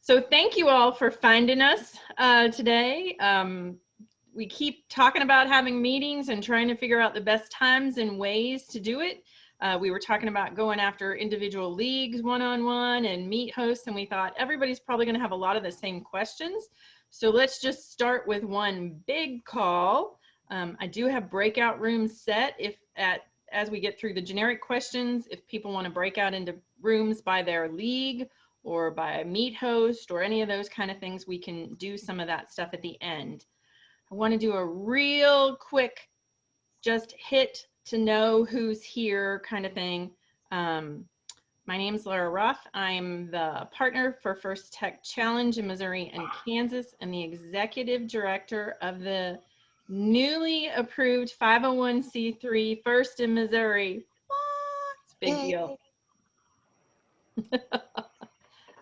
So thank you all for finding us today. We keep talking about having meetings and trying to figure out the best times and ways to do it. We were talking about going after individual leagues one-on-one and meet hosts, and we thought everybody's probably going to have a lot of the same questions. So let's just start with one big call. I do have breakout rooms set as we get through the generic questions. If people want to break out into rooms by their league or by meet host or any of those kind of things, we can do some of that stuff at the end. I want to do a real quick, just hit to know who's here kind of thing. My name's Laura Ruff. I'm the partner for First Tech Challenge in Missouri and Kansas and the executive director of the newly approved 501c3 First in Missouri. It's a big deal.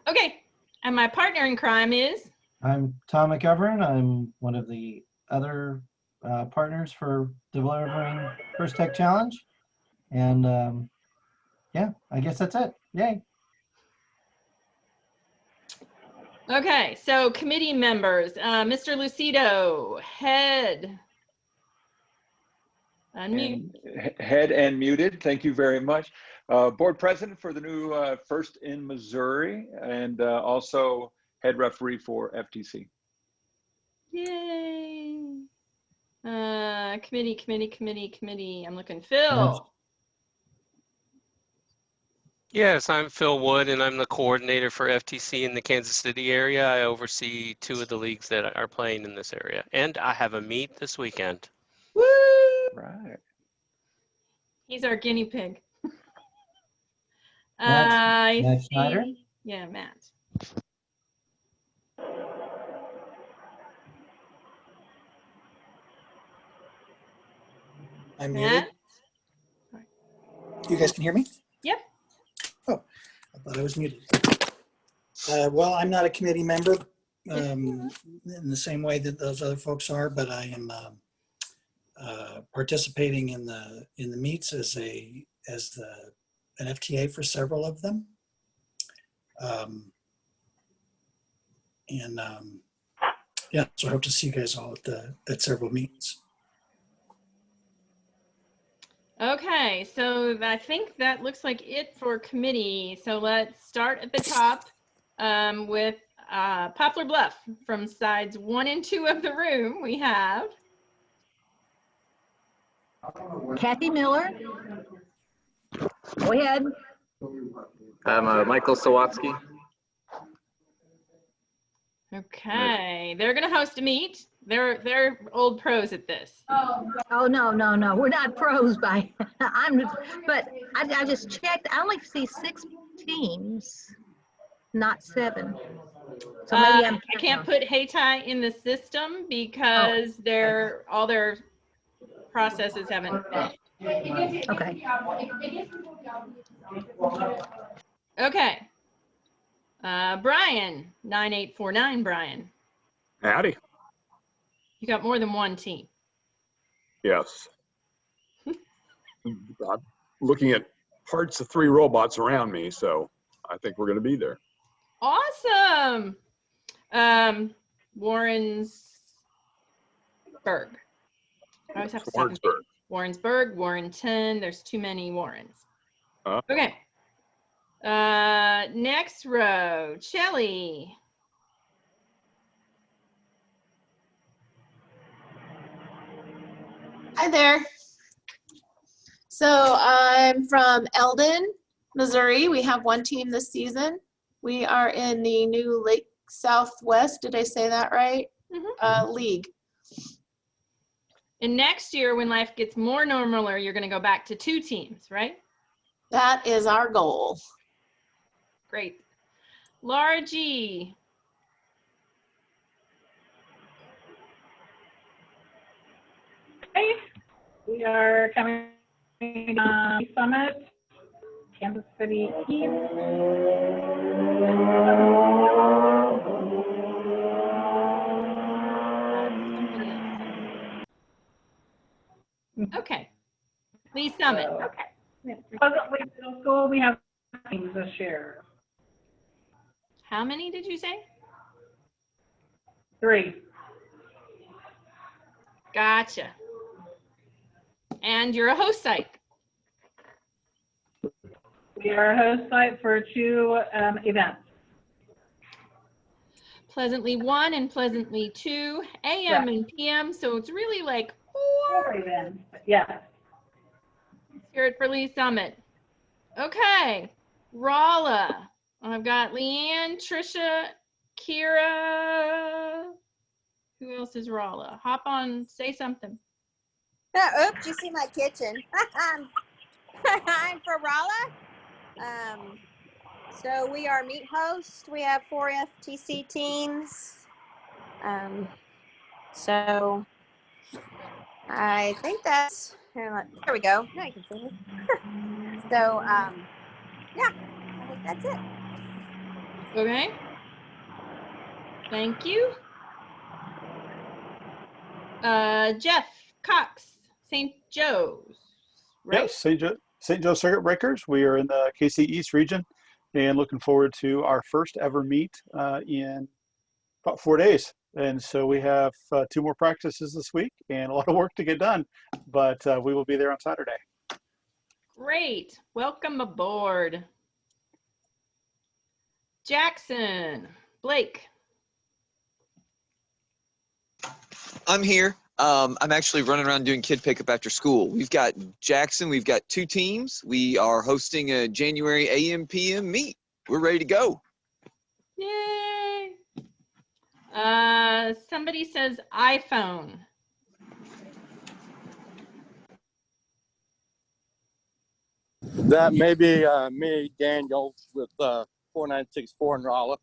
Okay, and my partner in crime is? I'm Tom McGovern. I'm one of the other partners for delivering First Tech Challenge. And yeah, I guess that's it. Yay. Okay, so committee members, Mr. Lucido, head. Unmute. Head and muted. Thank you very much. Board president for the new First in Missouri, and also head referee for FTC. Yay. Committee. I'm looking. Phil. Yes, I'm Phil Wood, and I'm the coordinator for FTC in the Kansas City area. I oversee 2 of the leagues that are playing in this area, and I have a meet this weekend. Woo! Right. He's our guinea pig. Matt Schneider? Yeah, Matt. I'm Matt? muted. You guys can hear me? Yep. Oh, I thought I was muted. Well, I'm not a committee member in the same way that those other folks are, but I am participating in the meets as an FTA for several of them. Yeah, so I hope to see you guys all at several meets. Okay, so I think that looks like it for committee. So let's start at the top with Poplar Bluff. From sides 1 and 2 of the room, we have Kathy Miller. Go ahead. I'm Michael Sawatsky. Okay, they're going to host a meet. They're old pros at this. Oh no, we're not pros by. But I just checked. I only see 6 teams, not 7. So maybe I can't put Hayti in the system because all their processes haven't finished. Okay. Okay. Brian, 9849, Brian. Howdy. You got more than one team. Yes. I'm looking at parts of 3 robots around me, so I think we're going to be there. Awesome. Warrensburg. I always have to Warrensburg. Warrensburg, Warrenton. There's too many Warrens. Okay. Next row, Shelly. Hi there. So I'm from Eldon, Missouri. We have 1 team this season. We are in the new Lake Southwest, did I say that right? League. And next year, when life gets more normaler, you're going to go back to 2 teams, right? That is our goal. Great. Laura G. Hey, we are coming Summit, Kansas City East. Okay. Lee Summit. Okay. Pleasantly Middle School, we have teams this year. How many did you say? 3. Gotcha. And you're a host site. We are a host site for 2 events. Pleasantly 1 and Pleasantly 2, AM and PM. So it's really like 4 events. Yes. Let's hear it for Lee Summit. Okay, Rolla. I've got Leanne, Trisha, Kira. Who else is Rolla? Hop on, say something. Oh, oops, you see my kitchen. I'm for Rolla. So we are meet hosts. We have 4 FTC teams. So I think that's, there we go. Now you can see me. So yeah, I think that's it. Okay. Thank you. Jeff Cox, St. Joe's, right? Yes, St. Joe Circuit Breakers. We are in the KC East region and looking forward to our first ever meet in about 4 days. And so we have 2 more practices this week and a lot of work to get done, but we will be there on Saturday. Great. Welcome aboard. Jackson, Blake. I'm here. I'm actually running around doing kid pickup after school. We've got Jackson. We've got 2 teams. We are hosting a January AM PM meet. We're ready to go. Yay. Somebody says iPhone. That may be me, Daniel, with 4964 in Rolla.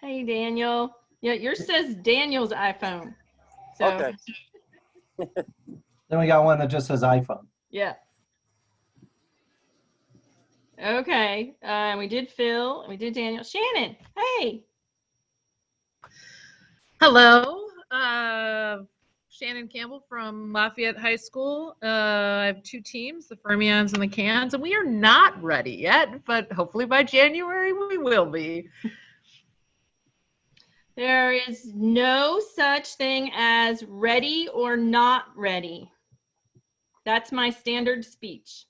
Hey, Daniel. Yeah, yours says Daniel's iPhone. So, Okay. Then we got one that just says iPhone. yeah. Okay. We did Phil. We did Daniel. Shannon, hey. Hello. Shannon Campbell from Lafayette High School. I have 2 teams, the Fermions and the Cans, and we are not ready yet, but hopefully by January we will be. There is no such thing as ready or not ready. That's my standard speech.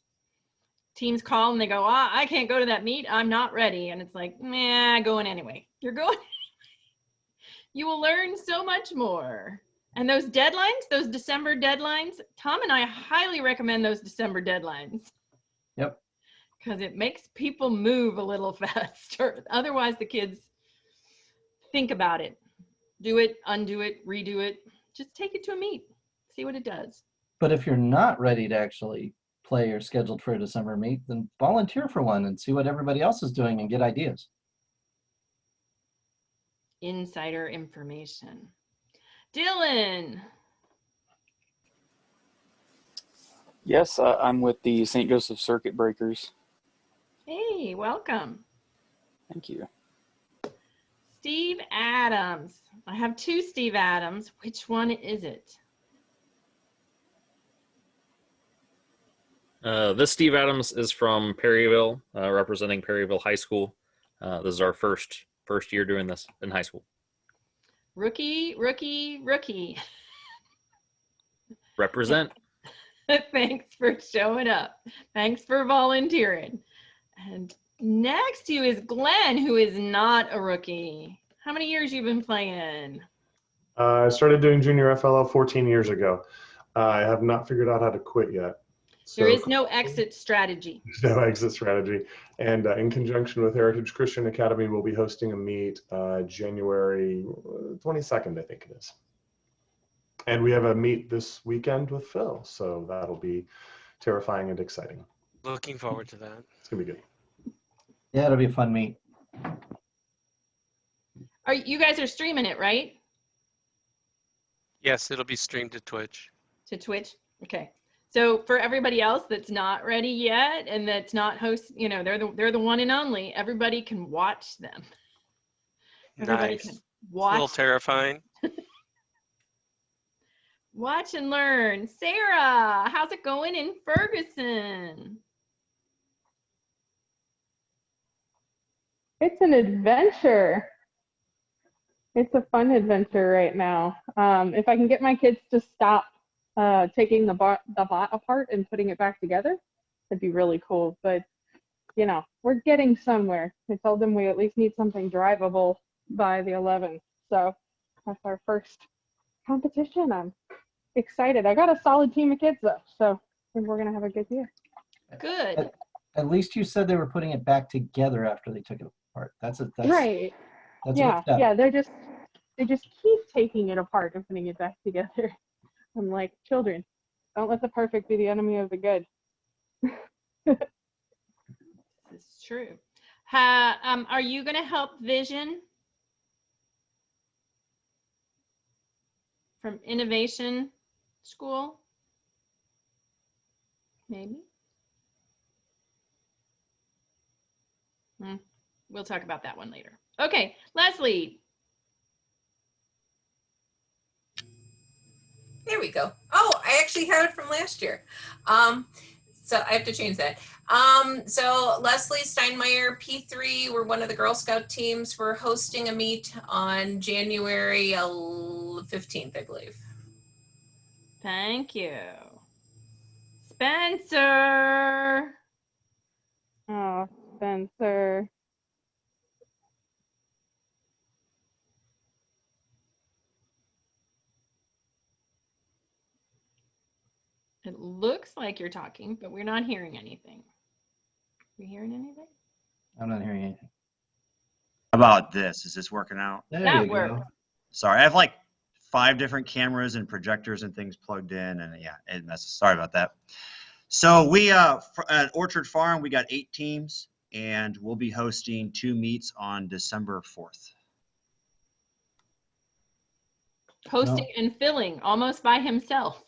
Teams call and they go, I can't go to that meet. I'm not ready. And it's like, nah, going anyway. You're going. You will learn so much more. And those deadlines, those December deadlines, Tom and I highly recommend those December deadlines. Yep. Because it makes people move a little faster. Otherwise, the kids think about it. Do it, undo it, redo it. Just take it to a meet. See what it does. But if you're not ready to actually play or scheduled for a December meet, then volunteer for one and see what everybody else is doing and get ideas. Insider information. Dylan. Yes, I'm with the St. Joseph Circuit Breakers. Hey, welcome. Thank you. Steve Adams. I have 2 Steve Adams. Which one is it? This Steve Adams is from Perryville, representing Perryville High School. This is our first year doing this in high school. Rookie. Represent. Thanks for showing up. Thanks for volunteering. And next to you is Glenn, who is not a rookie. How many years you been playing? I started doing junior FLL 14 years ago. I have not figured out how to quit yet. So, there is no exit strategy. No exit strategy. And in conjunction with Heritage Christian Academy, we'll be hosting a meet January 22nd, I think it is. And we have a meet this weekend with Phil. So that'll be terrifying and exciting. Looking forward to that. It's going to be good. Yeah, it'll be a fun meet. You guys are streaming it, right? Yes, it'll be streamed to Twitch. To Twitch? Okay. So for everybody else that's not ready yet and that's not host, they're the one and only. Everybody can watch them. Everybody Nice. can watch. A little terrifying. Watch and learn. Sarah, how's it going in Ferguson? It's an adventure. It's a fun adventure right now. If I can get my kids to stop taking the bot apart and putting it back together, that'd be really cool. But you know, we're getting somewhere. I told them we at least need something drivable by the 11th. So that's our first competition. I'm excited. I got a solid team of kids though, so I think we're gonna have a good year. Good. At least you said they were putting it back together after they took it apart. That's Right. That's a Yeah. good step. Yeah. They just keep taking it apart and putting it back together. I'm like, children, don't let the perfect be the enemy of the good. It's true. Are you going to help Vision from Innovation School? Maybe. We'll talk about that one later. Okay, Leslie. There we go. Oh, I actually have it from last year. So I have to change that. So Leslie Steinmeier, P3, we're one of the Girl Scout teams. We're hosting a meet on January 15th, I believe. Thank you. Spencer. Oh, Spencer. It looks like you're talking, but we're not hearing anything. We hearing anything? I'm not hearing anything. How about this? Is this working out? There That you works. go. Sorry, I have like 5 different cameras and projectors and things plugged in, and yeah, it messes. Sorry about that. So we at Orchard Farm, we got 8 teams, and we'll be hosting 2 meets on December 4th. Hosting and filling almost by himself.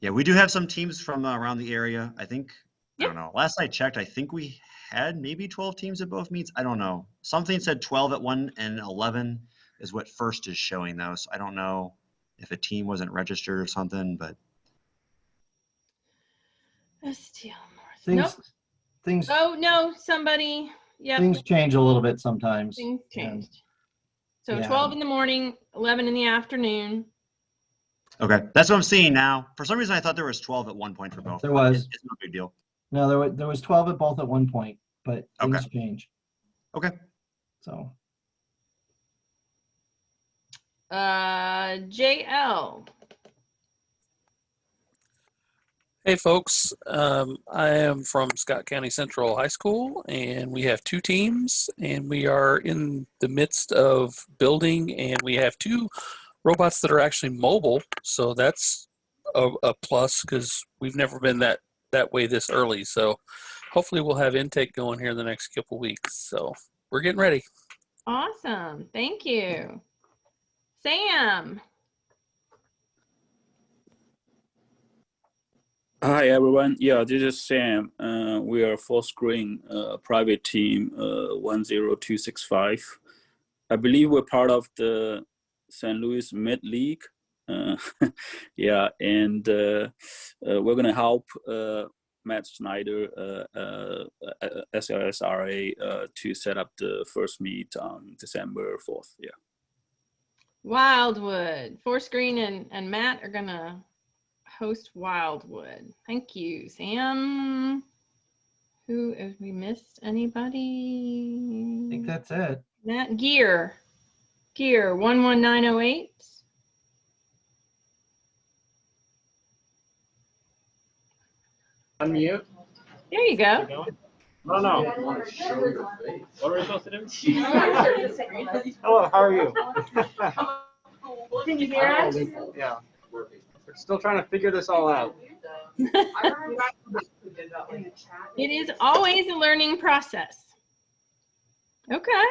Yeah, we do have some teams from around the area. I think, I don't know. Last I checked, I think we had maybe 12 teams at both meets. I don't know. Something said 12 at one and 11 is what first is showing though. So I don't know if a team wasn't registered or something, but. Things Oh, no, somebody. Yep. things change a little bit sometimes. Things changed. So yeah. 12 in the morning, 11 in the afternoon. Okay, that's what I'm seeing now. For some reason, I thought there was 12 at one point for both. There was. It's no big deal. No, there was 12 at both at one point, but things change. Okay. So. JL. Hey folks, I am from Scott County Central High School, and we have 2 teams, and we are in the midst of building, and we have 2 robots that are actually mobile, so that's a plus because we've never been that way this early. So hopefully we'll have intake going here in the next couple weeks. So we're getting ready. Awesome, thank you. Sam. Hi everyone. Yeah, this is Sam. We are Fullscreen private team 10265. I believe we're part of the St. Louis Mid League. Yeah, and we're gonna help Matt Snyder, SLSRA, to set up the first meet on December 4th. Yeah. Wildwood. Fullscreen and Matt are gonna host Wildwood. Thank you, Sam. Who, have we missed anybody? I think that's it. Matt Gear 11908. Unmute. There you go. No. What are we supposed to do? Hello, how are you? Can you hear us? Yeah. We're still trying to figure this all out. It is always a learning process. Okay.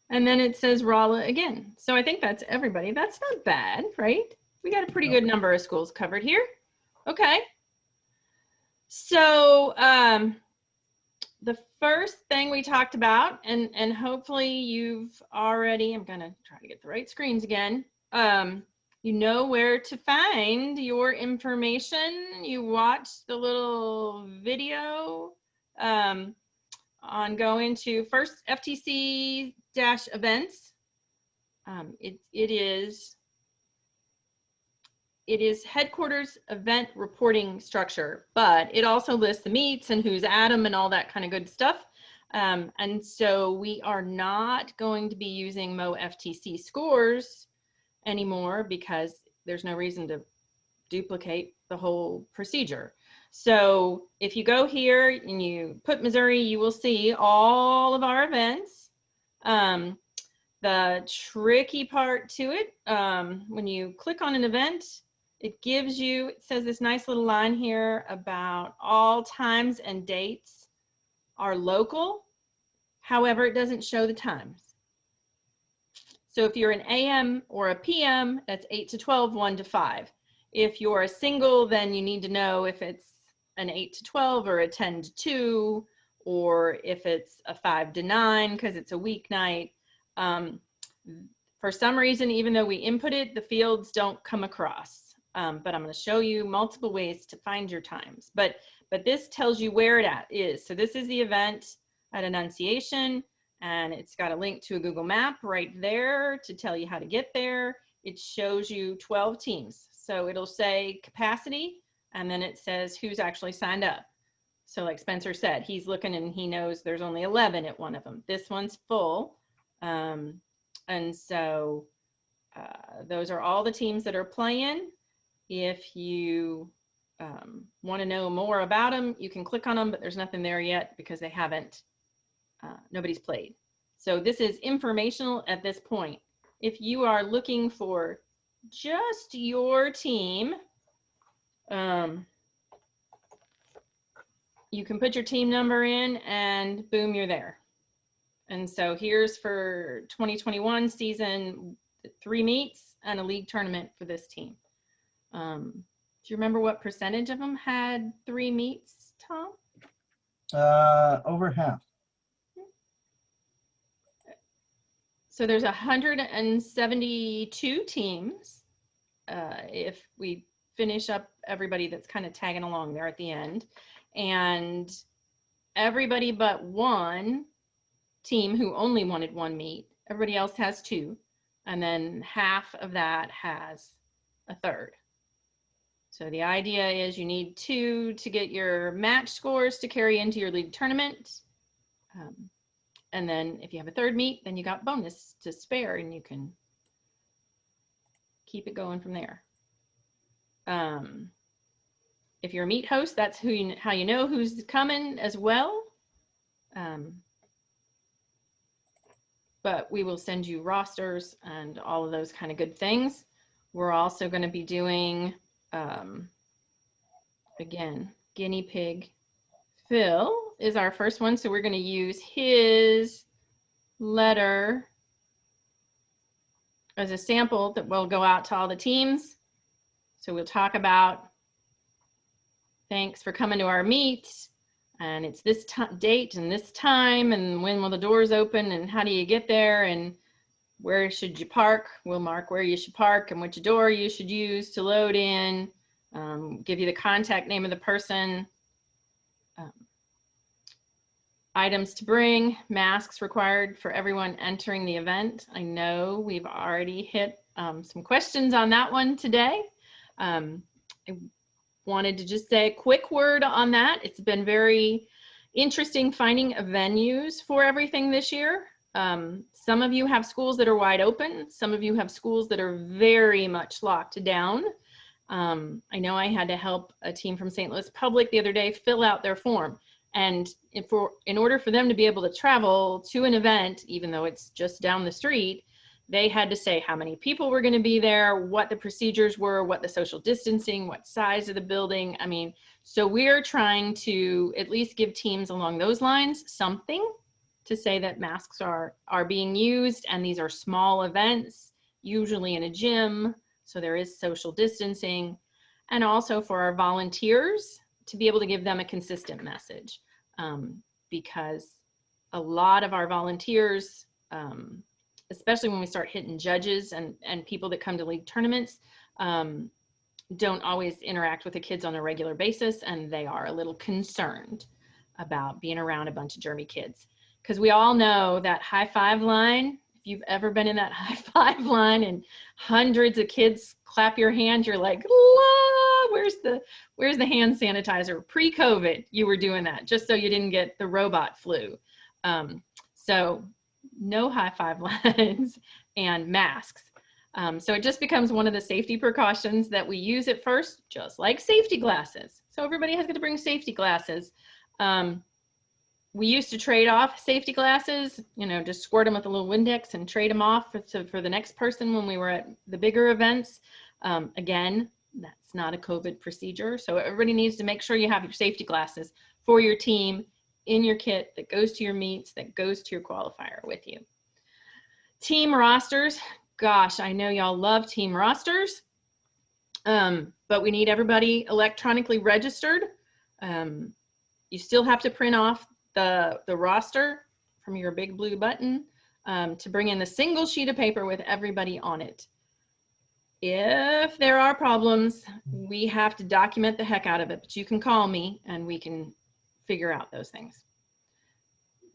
And then it says Rolla again. So I think that's everybody. That's not bad, right? We got a pretty good number of schools covered here. Okay. So the first thing we talked about, and hopefully you've already, I'm gonna try to get the right screens again. You know where to find your information. You watched the little video on going to first FTC-events It is headquarters event reporting structure, but it also lists the meets and who's at them and all that kind of good stuff. And so we are not going to be using MoFTC scores anymore because there's no reason to duplicate the whole procedure. So if you go here and you put Missouri, you will see all of our events. The tricky part to it, when you click on an event, it gives you, it says this nice little line here about all times and dates are local. However, it doesn't show the times. So if you're an AM or a PM, that's 8 to 12, 1 to 5. If you're a single, then you need to know if it's an 8 to 12 or a 10 to 2, or if it's a 5 to 9 because it's a weeknight. For some reason, even though we input it, the fields don't come across. But I'm going to show you multiple ways to find your times. But this tells you where it is. So this is the event at Annunciation, and it's got a link to a Google map right there to tell you how to get there. It shows you 12 teams. So it'll say capacity, and then it says who's actually signed up. So like Spencer said, he's looking and he knows there's only 11 at one of them. This one's full. And so those are all the teams that are playing. If you want to know more about them, you can click on them, but there's nothing there yet because they haven't, nobody's played. So this is informational at this point. If you are looking for just your team, you can put your team number in and boom, you're there. And so here's for 2021 season 3 meets and a league tournament for this team. Do you remember what percentage of them had 3 meets, Tom? Over half. So there's 172 teams. If we finish up everybody that's kind of tagging along there at the end, and everybody but one team who only wanted 1 meet, everybody else has 2, and then half of that has a third. So the idea is you need 2 to get your match scores to carry into your league tournament. And then if you have a third meet, then you got bonus to spare and you can keep it going from there. If you're a meet host, that's how you know who's coming as well. But we will send you rosters and all of those kind of good things. We're also going to be doing, again, guinea pig Phil is our first one. So we're going to use his letter as a sample that will go out to all the teams. So we'll talk about thanks for coming to our meet, and it's this date and this time, and when will the doors open, and how do you get there, and where should you park. We'll mark where you should park and which door you should use to load in, give you the contact name of the person, items to bring, masks required for everyone entering the event. I know we've already hit some questions on that one today. I wanted to just say a quick word on that. It's been very interesting finding venues for everything this year. Some of you have schools that are wide open. Some of you have schools that are very much locked down. I know I had to help a team from St. Louis Public the other day fill out their form. And in order for them to be able to travel to an event, even though it's just down the street, they had to say how many people were going to be there, what the procedures were, what the social distancing, what size of the building. I mean, so we're trying to at least give teams along those lines something to say that masks are being used, and these are small events, usually in a gym, so there is social distancing, and also for our volunteers to be able to give them a consistent message, because a lot of our volunteers, especially when we start hitting judges and people that come to league tournaments, don't always interact with the kids on a regular basis, and they are a little concerned about being around a bunch of germy kids. Because we all know that high five line, if you've ever been in that high five line and hundreds of kids clap your hand, you're like, la, where's the hand sanitizer? Pre-COVID, you were doing that just so you didn't get the robot flu. So no high five lines and masks. So it just becomes one of the safety precautions that we use at first, just like safety glasses. So everybody has got to bring safety glasses. We used to trade off safety glasses, you know, just squirt them with a little Windex and trade them off for the next person when we were at the bigger events. Again, that's not a COVID procedure. So everybody needs to make sure you have your safety glasses for your team in your kit that goes to your meets, that goes to your qualifier with you. Team rosters. Gosh, I know y'all love team rosters, but we need everybody electronically registered. You still have to print off the roster from your big blue button to bring in the single sheet of paper with everybody on it. If there are problems, we have to document the heck out of it, but you can call me and we can figure out those things.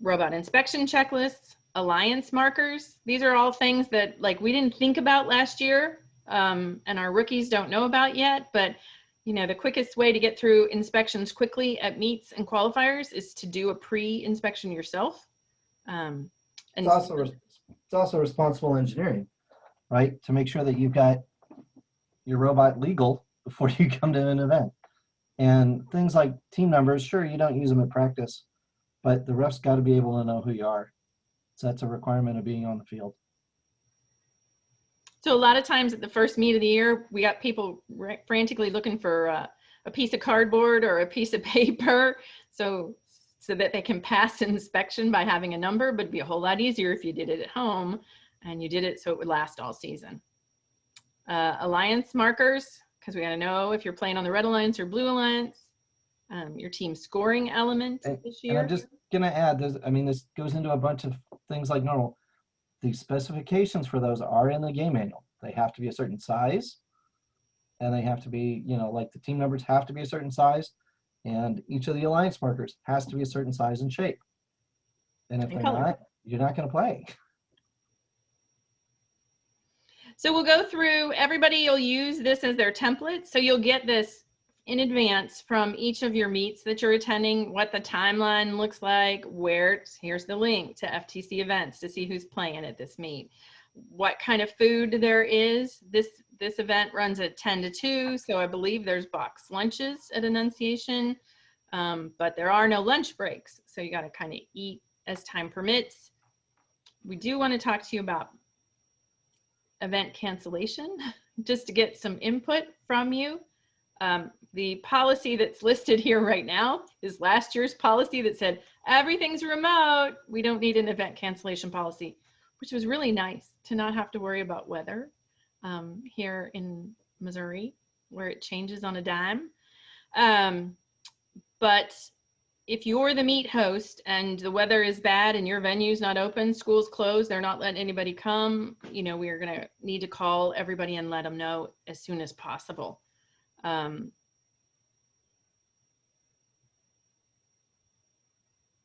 Robot inspection checklists, alliance markers. These are all things that like we didn't think about last year and our rookies don't know about yet, but you know, the quickest way to get through inspections quickly at meets and qualifiers is to do a pre-inspection yourself. And it's also responsible engineering, right? To make sure that you've got your robot legal before you come to an event. And things like team numbers, sure, you don't use them in practice, but the ref's got to be able to know who you are. So that's a requirement of being on the field. So a lot of times at the first meet of the year, we got people frantically looking for a piece of cardboard or a piece of paper so that they can pass inspection by having a number, but it'd be a whole lot easier if you did it at home and you did it so it would last all season. Alliance markers, because we got to know if you're playing on the red alliance or blue alliance. Your team scoring element this year. And I'm just going to add, this goes into a bunch of things like normal. The specifications for those are in the game manual. They have to be a certain size, and they have to be, you know, like the team numbers have to be a certain size, and each of the alliance markers has to be a certain size and shape. And if they're not, you're not going to play. So we'll go through, everybody will use this as their template. So you'll get this in advance from each of your meets that you're attending, what the timeline looks like, here's the link to FTC events to see who's playing at this meet, what kind of food there is. This event runs at 10 to 2, so I believe there's box lunches at Annunciation, but there are no lunch breaks, so you got to kind of eat as time permits. We do want to talk to you about event cancellation, just to get some input from you. The policy that's listed here right now is last year's policy that said everything's remote. We don't need an event cancellation policy, which was really nice to not have to worry about weather here in Missouri, where it changes on a dime. But if you're the meet host and the weather is bad and your venue's not open, school's closed, they're not letting anybody come, you know, we are going to need to call everybody and let them know as soon as possible.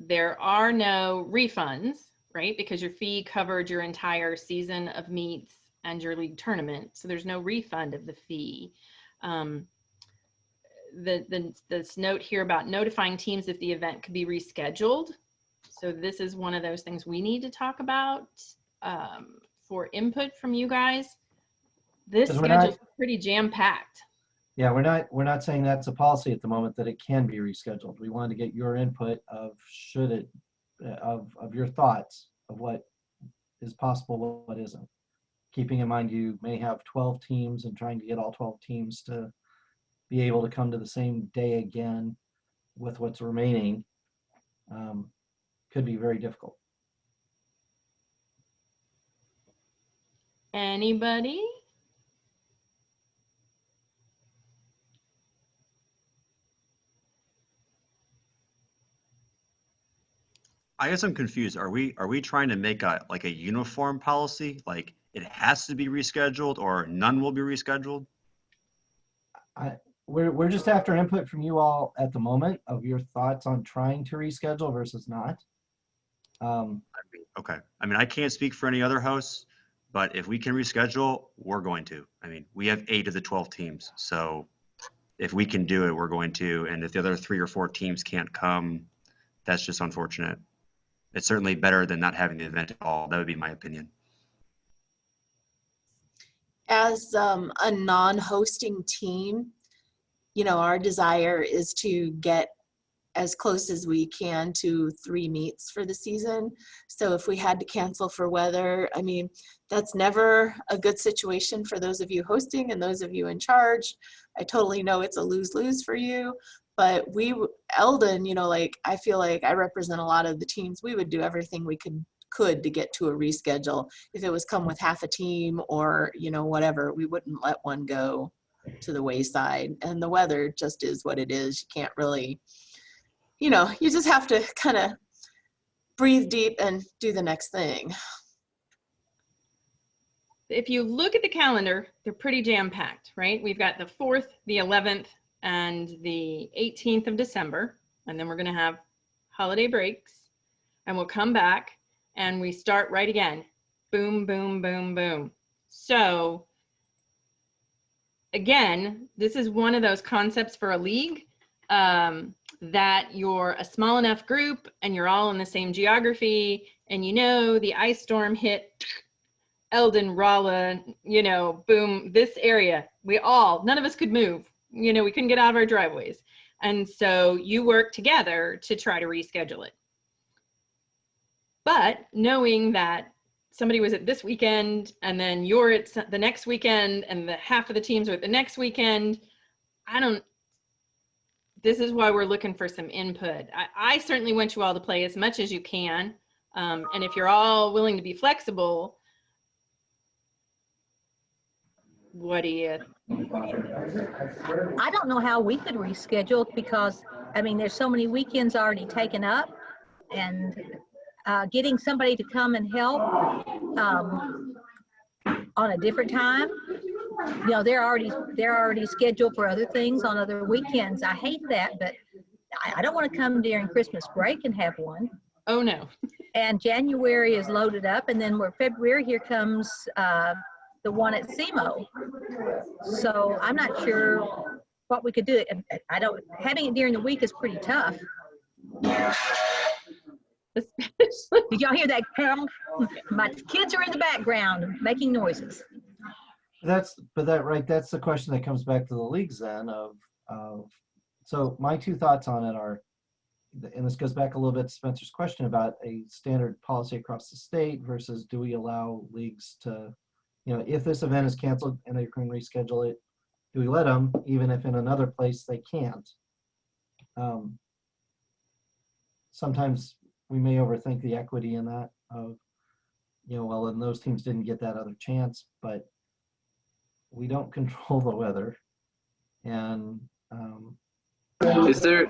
There are no refunds, right? Because your fee covered your entire season of meets and your league tournament. So there's no refund of the fee. This note here about notifying teams if the event could be rescheduled. So this is one of those things we need to talk about for input from you guys. This schedule is pretty jam-packed. Yeah, we're not saying that's a policy at the moment that it can be rescheduled. We wanted to get your input of should it, of your thoughts of what is possible, what isn't. Keeping in mind you may have 12 teams and trying to get all 12 teams to be able to come to the same day again with what's remaining could be very difficult. Anybody? I guess I'm confused. Are we trying to make a uniform policy, like it has to be rescheduled or none will be rescheduled? We're just after input from you all at the moment of your thoughts on trying to reschedule versus not. Okay. I mean, I can't speak for any other hosts, but if we can reschedule, we're going to. I mean, we have 8 of the 12 teams. So if we can do it, we're going to. And if the other 3 or 4 teams can't come, that's just unfortunate. It's certainly better than not having the event at all. That would be my opinion. As a non-hosting team, you know, our desire is to get as close as we can to 3 meets for the season. So if we had to cancel for weather, I mean, that's never a good situation for those of you hosting and those of you in charge. I totally know it's a lose-lose for you, but Eldon, you know, like, I feel like I represent a lot of the teams. We would do everything we could to get to a reschedule. If it was come with half a team or, you know, whatever, we wouldn't let one go to the wayside. And the weather just is what it is. You can't really, you know, you just have to kind of breathe deep and do the next thing. If you look at the calendar, they're pretty jam-packed, right? We've got the 4th, the 11th, and the 18th of December, and then we're going to have holiday breaks, and we'll come back and we start right again. Boom, boom, boom, boom. So again, this is one of those concepts for a league that you're a small enough group and you're all in the same geography, and you know the ice storm hit Eldon, Rolla, you know, boom, this area, none of us could move. You know, we couldn't get out of our driveways. And so you work together to try to reschedule it. But knowing that somebody was at this weekend and then you're at the next weekend and the half of the teams are at the next weekend, this is why we're looking for some input. I certainly want you all to play as much as you can. And if you're all willing to be flexible, what do you? I don't know how we could reschedule because, I mean, there's so many weekends already taken up, and getting somebody to come and help on a different time, you know, they're already scheduled for other things on other weekends. I hate that, but I don't want to come during Christmas break and have one. Oh no. And January is loaded up, and then February, here comes the one at SEMO. So I'm not sure what we could do. Having it during the week is pretty tough. Did y'all hear that? My kids are in the background making noises. That's the question that comes back to the leagues then so my 2 thoughts on it are, and this goes back a little bit to Spencer's question about a standard policy across the state versus do we allow leagues to, you know, if this event is canceled and they can reschedule it, do we let them, even if in another place they can't? Sometimes we may overthink the equity in that of, you know, well, and those teams didn't get that other chance, but we don't control the weather. And is there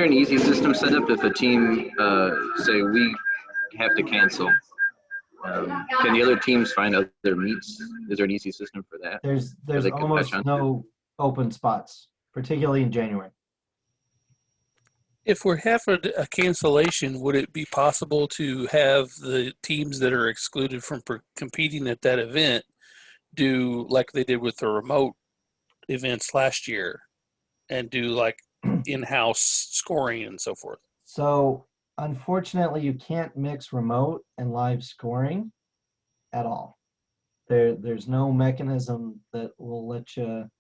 an easy system set up if a team say we have to cancel? Can the other teams find other meets? Is there an easy system for that? There's almost no open spots, particularly in January. If we're having a cancellation, would it be possible to have the teams that are excluded from competing at that event do like they did with the remote events last year and do like in-house scoring and so forth? So unfortunately, you can't mix remote and live scoring at all. There's no mechanism that will let you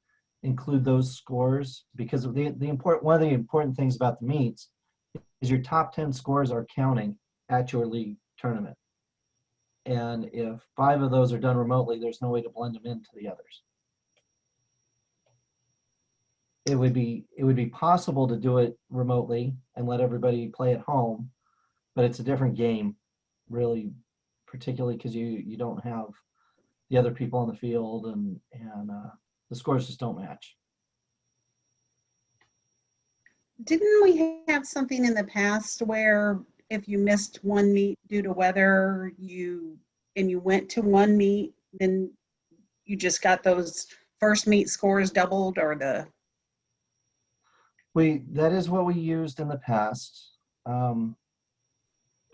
include those scores, because of one of the important things about the meets is your top 10 scores are counting at your league tournament. And if 5 of those are done remotely, there's no way to blend them into the others. It would be possible to do it remotely and let everybody play at home, but it's a different game, really, particularly because you don't have the other people on the field and the scores just don't match. Didn't we have something in the past where if you missed one meet due to weather, you went to one meet, then you just got those first meet scores doubled, or the? That is what we used in the past.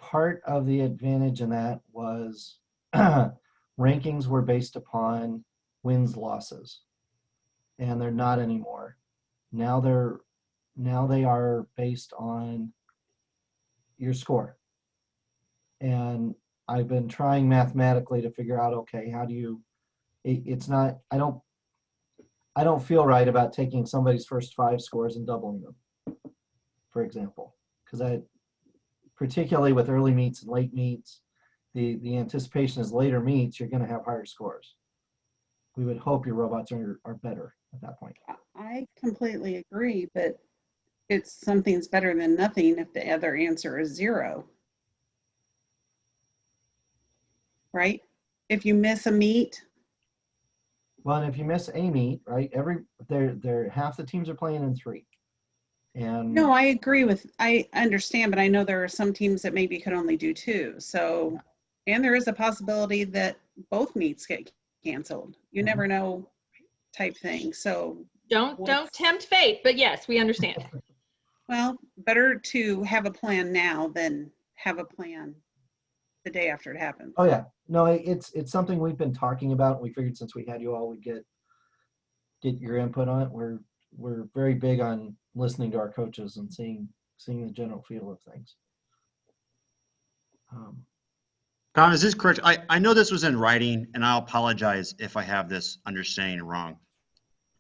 part of the advantage in that was rankings were based upon wins, losses, and they're not anymore. Now they are based on your score. And I've been trying mathematically to figure out, okay, how do you, it's not, I don't feel right about taking somebody's first 5 scores and doubling them, for example, because particularly with early meets and late meets, the anticipation is later meets, you're going to have higher scores. We would hope your robots are better at that point. I completely agree, but it's something's better than nothing if the other answer is 0. Right? If you miss a meet. Well, and if you miss a meet, right, half the teams are playing in 3. And No, I understand, but I know there are some teams that maybe could only do 2. So, and there is a possibility that both meets get canceled. You never know, type thing. So don't tempt fate, but yes, we understand. Well, better to have a plan now than have a plan the day after it happens. Oh yeah, no, it's something we've been talking about. We figured since we had you all, we'd get your input on it. We're very big on listening to our coaches and seeing the general feel of things. Tom, is this correct? I know this was in writing, and I'll apologize if I have this understanding wrong.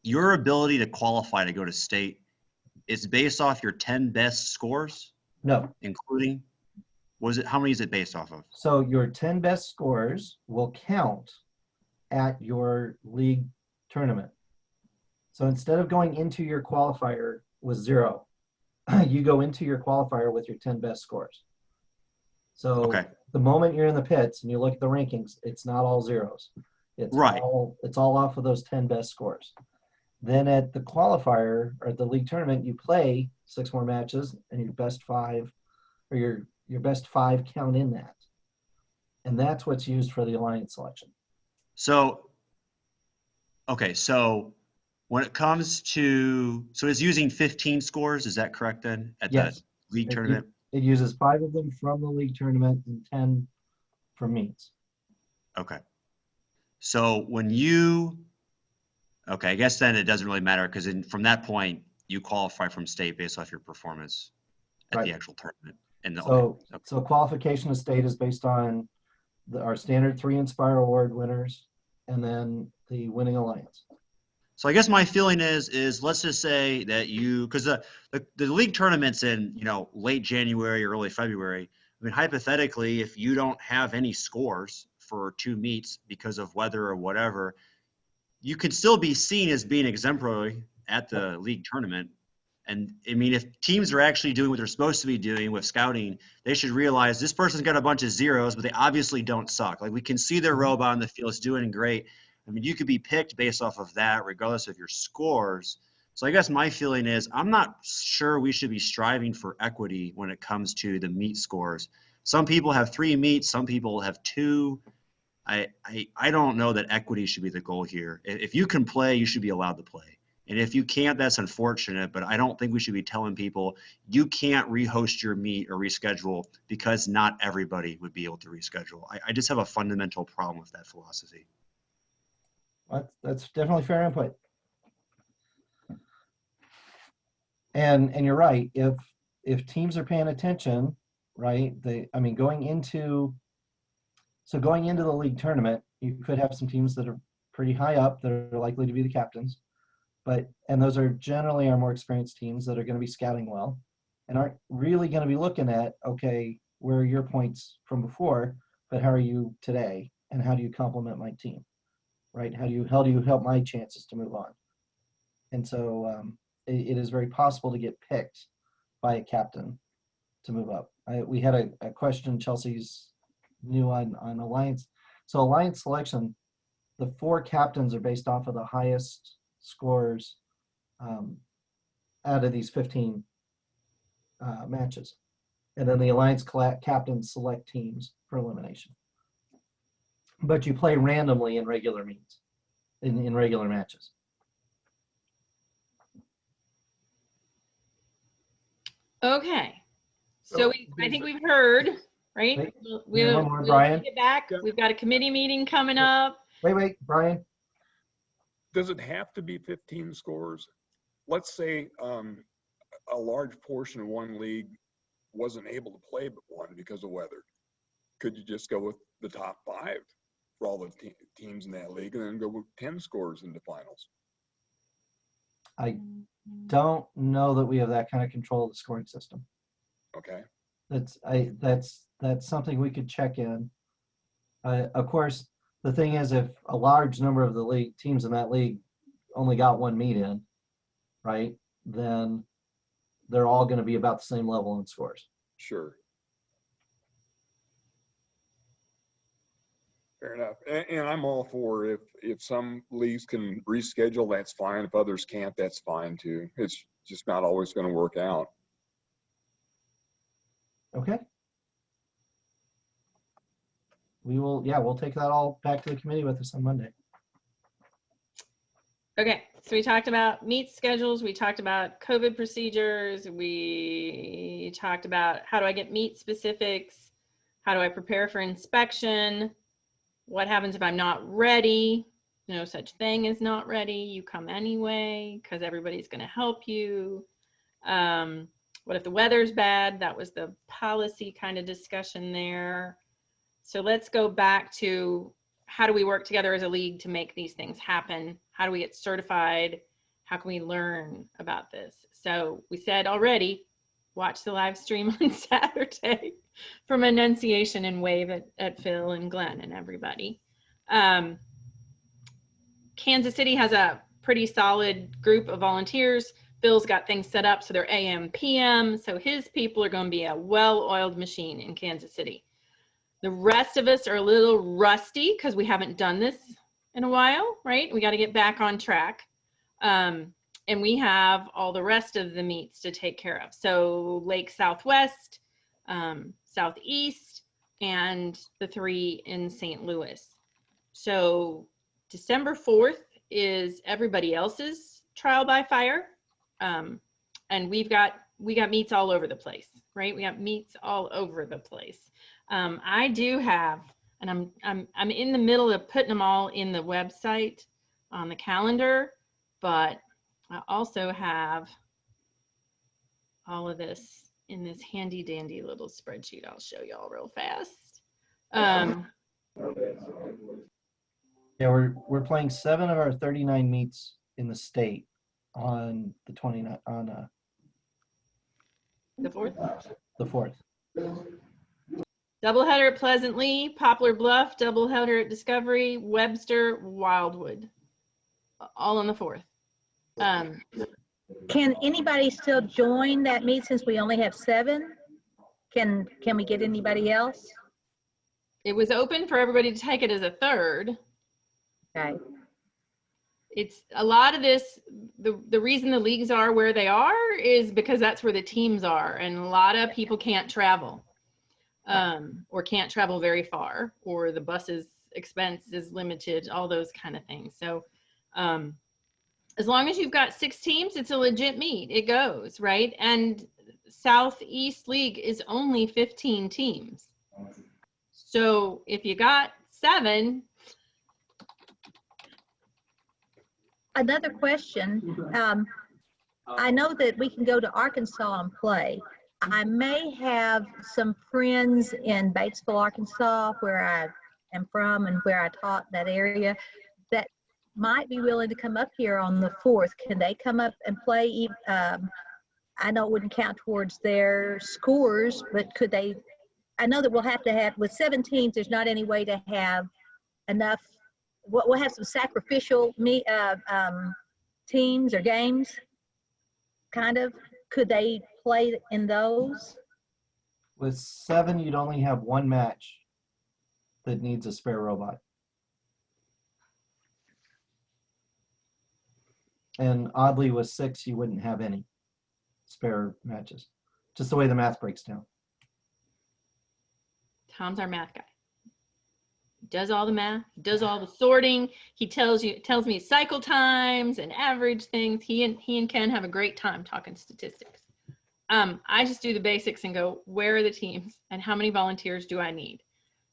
Your ability to qualify to go to state is based off your 10 best scores? No. Including? How many is it based off of? So your 10 best scores will count at your league tournament. So instead of going into your qualifier with 0, you go into your qualifier with your 10 best scores. So the moment you're in the pits and you look at the rankings, it's not all zeros. It's all off of those 10 best scores. Then at the qualifier or at the league tournament, you play 6 more matches, and your best 5 or your best 5 count in that. And that's what's used for the alliance selection. So, so when it comes to, so it's using 15 scores, is that correct then at Yes. the league tournament? It uses 5 of them from the league tournament and 10 from meets. Okay. So when I guess then it doesn't really matter because from that point, you qualify from state based off your performance at the actual tournament. So qualification of state is based on our standard 3 Inspire Award winners and then the winning alliance. So I guess my feeling is let's just say that because the league tournament's in, late January or early February. I mean, hypothetically, if you don't have any scores for 2 meets because of weather or whatever, you could still be seen as being exemplary at the league tournament. And I mean, if teams are actually doing what they're supposed to be doing with scouting, they should realize this person's got a bunch of zeros, but they obviously don't suck. Like we can see their robot on the field is doing great. I mean, you could be picked based off of that, regardless of your scores. So I guess my feeling is I'm not sure we should be striving for equity when it comes to the meet scores. Some people have 3 meets, some people have 2. I don't know that equity should be the goal here. If you can play, you should be allowed to play. And if you can't, that's unfortunate, but I don't think we should be telling people you can't rehost your meet or reschedule because not everybody would be able to reschedule. I just have a fundamental problem with that philosophy. That's definitely fair input. And you're right. If teams are paying attention, right? Going into the league tournament, you could have some teams that are pretty high up that are likely to be the captains, and those are generally our more experienced teams that are going to be scouting well and aren't really going to be looking at, okay, where are your points from before, but how are you today, and how do you complement my team, right? How do you help my chances to move on? And so it is very possible to get picked by a captain to move up. We had a question Chelsea's new on alliance. So alliance selection, the 4 captains are based off of the highest scores out of these 15 matches, and then the alliance captains select teams for elimination. But you play randomly in regular meets, in regular matches. Okay, so I think we've heard right? Wait, We'll one more, we'll Brian. take it back. We've got a committee meeting coming up. Wait, Brian. Does it have to be 15 scores? Let's say a large portion of one league wasn't able to play but one because of weather. Could you just go with the top 5 for all the teams in that league and then go with 10 scores in the finals? I don't know that we have that kind of control of the scoring system. Okay. That's something we could check in. Of course, the thing is, if a large number of the league teams in that league only got one meet in, right, then they're all going to be about the same level in scores. Sure. Fair enough. And I'm all for if some leagues can reschedule, that's fine. If others can't, that's fine too. It's just not always going to work out. Okay. We'll take that all back to the committee with us on Monday. Okay, so we talked about meet schedules, we talked about COVID procedures, we talked about how do I get meet specifics, how do I prepare for inspection, what happens if I'm not ready, no such thing as not ready, you come anyway because everybody's going to help you. What if the weather's bad? That was the policy kind of discussion there. So let's go back to how do we work together as a league to make these things happen? How do we get certified? How can we learn about this? So we said already, watch the live stream on Saturday from Annunciation and wave at Phil and Glenn and everybody. Kansas City has a pretty solid group of volunteers. Phil's got things set up so they're AM, PM. So his people are going to be a well-oiled machine in Kansas City. The rest of us are a little rusty because we haven't done this in a while, right? We got to get back on track. And we have all the rest of the meets to take care of. So Lake Southwest, Southeast, and the 3 in St. Louis. So December 4th is everybody else's trial by fire. And we got meets all over the place, right? We got meets all over the place. I do have, and I'm in the middle of putting them all in the website on the calendar, but I also have all of this in this handy dandy little spreadsheet. I'll show y'all real fast. Yeah, we're playing 7 of our 39 meets in the state on the 29th, on the 4th. The 4th. Doubleheader at Pleasantly, Poplar Bluff, doubleheader at Discovery, Webster, Wildwood, all on the 4th. Can anybody still join that meet since we only have 7? Can we get anybody else? It was open for everybody to take it as a 3rd. Okay. It's a lot of this, the reason the leagues are where they are is because that's where the teams are, and a lot of people can't travel. Or can't travel very far, or the bus's expense is limited, all those kind of things. So as long as you've got 6 teams, it's a legit meet. It goes, right? And Southeast League is only 15 teams. So if you got 7. Another question. I know that we can go to Arkansas and play. I may have some friends in Batesville, Arkansas, where I am from and where I taught that area, that might be willing to come up here on the 4th. Can they come up and play? I know it wouldn't count towards their scores, but could they? I know that we'll have to have, with 7 teams, there's not any way to have enough. We'll have some sacrificial teams or games, kind of. Could they play in those? With 7, you'd only have 1 match that needs a spare robot. And oddly, with 6, you wouldn't have any spare matches. Just the way the math breaks down. Tom's our math guy. He does all the math, he does all the sorting. He tells me cycle times and average things. He and Ken have a great time talking statistics. I just do the basics and go, where are the teams and how many volunteers do I need?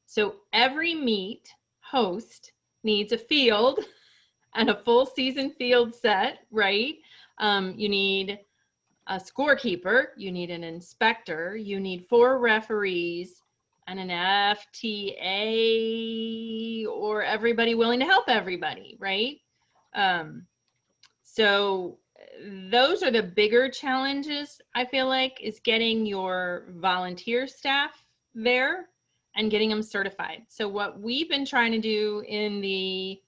So every meet host needs a field and a full season field set, right? You need a scorekeeper, you need an inspector, you need 4 referees, and an FTA, or everybody willing to help everybody, right? So those are the bigger challenges, I feel like, is getting your volunteer staff there and getting them certified. So what we've been trying to do in the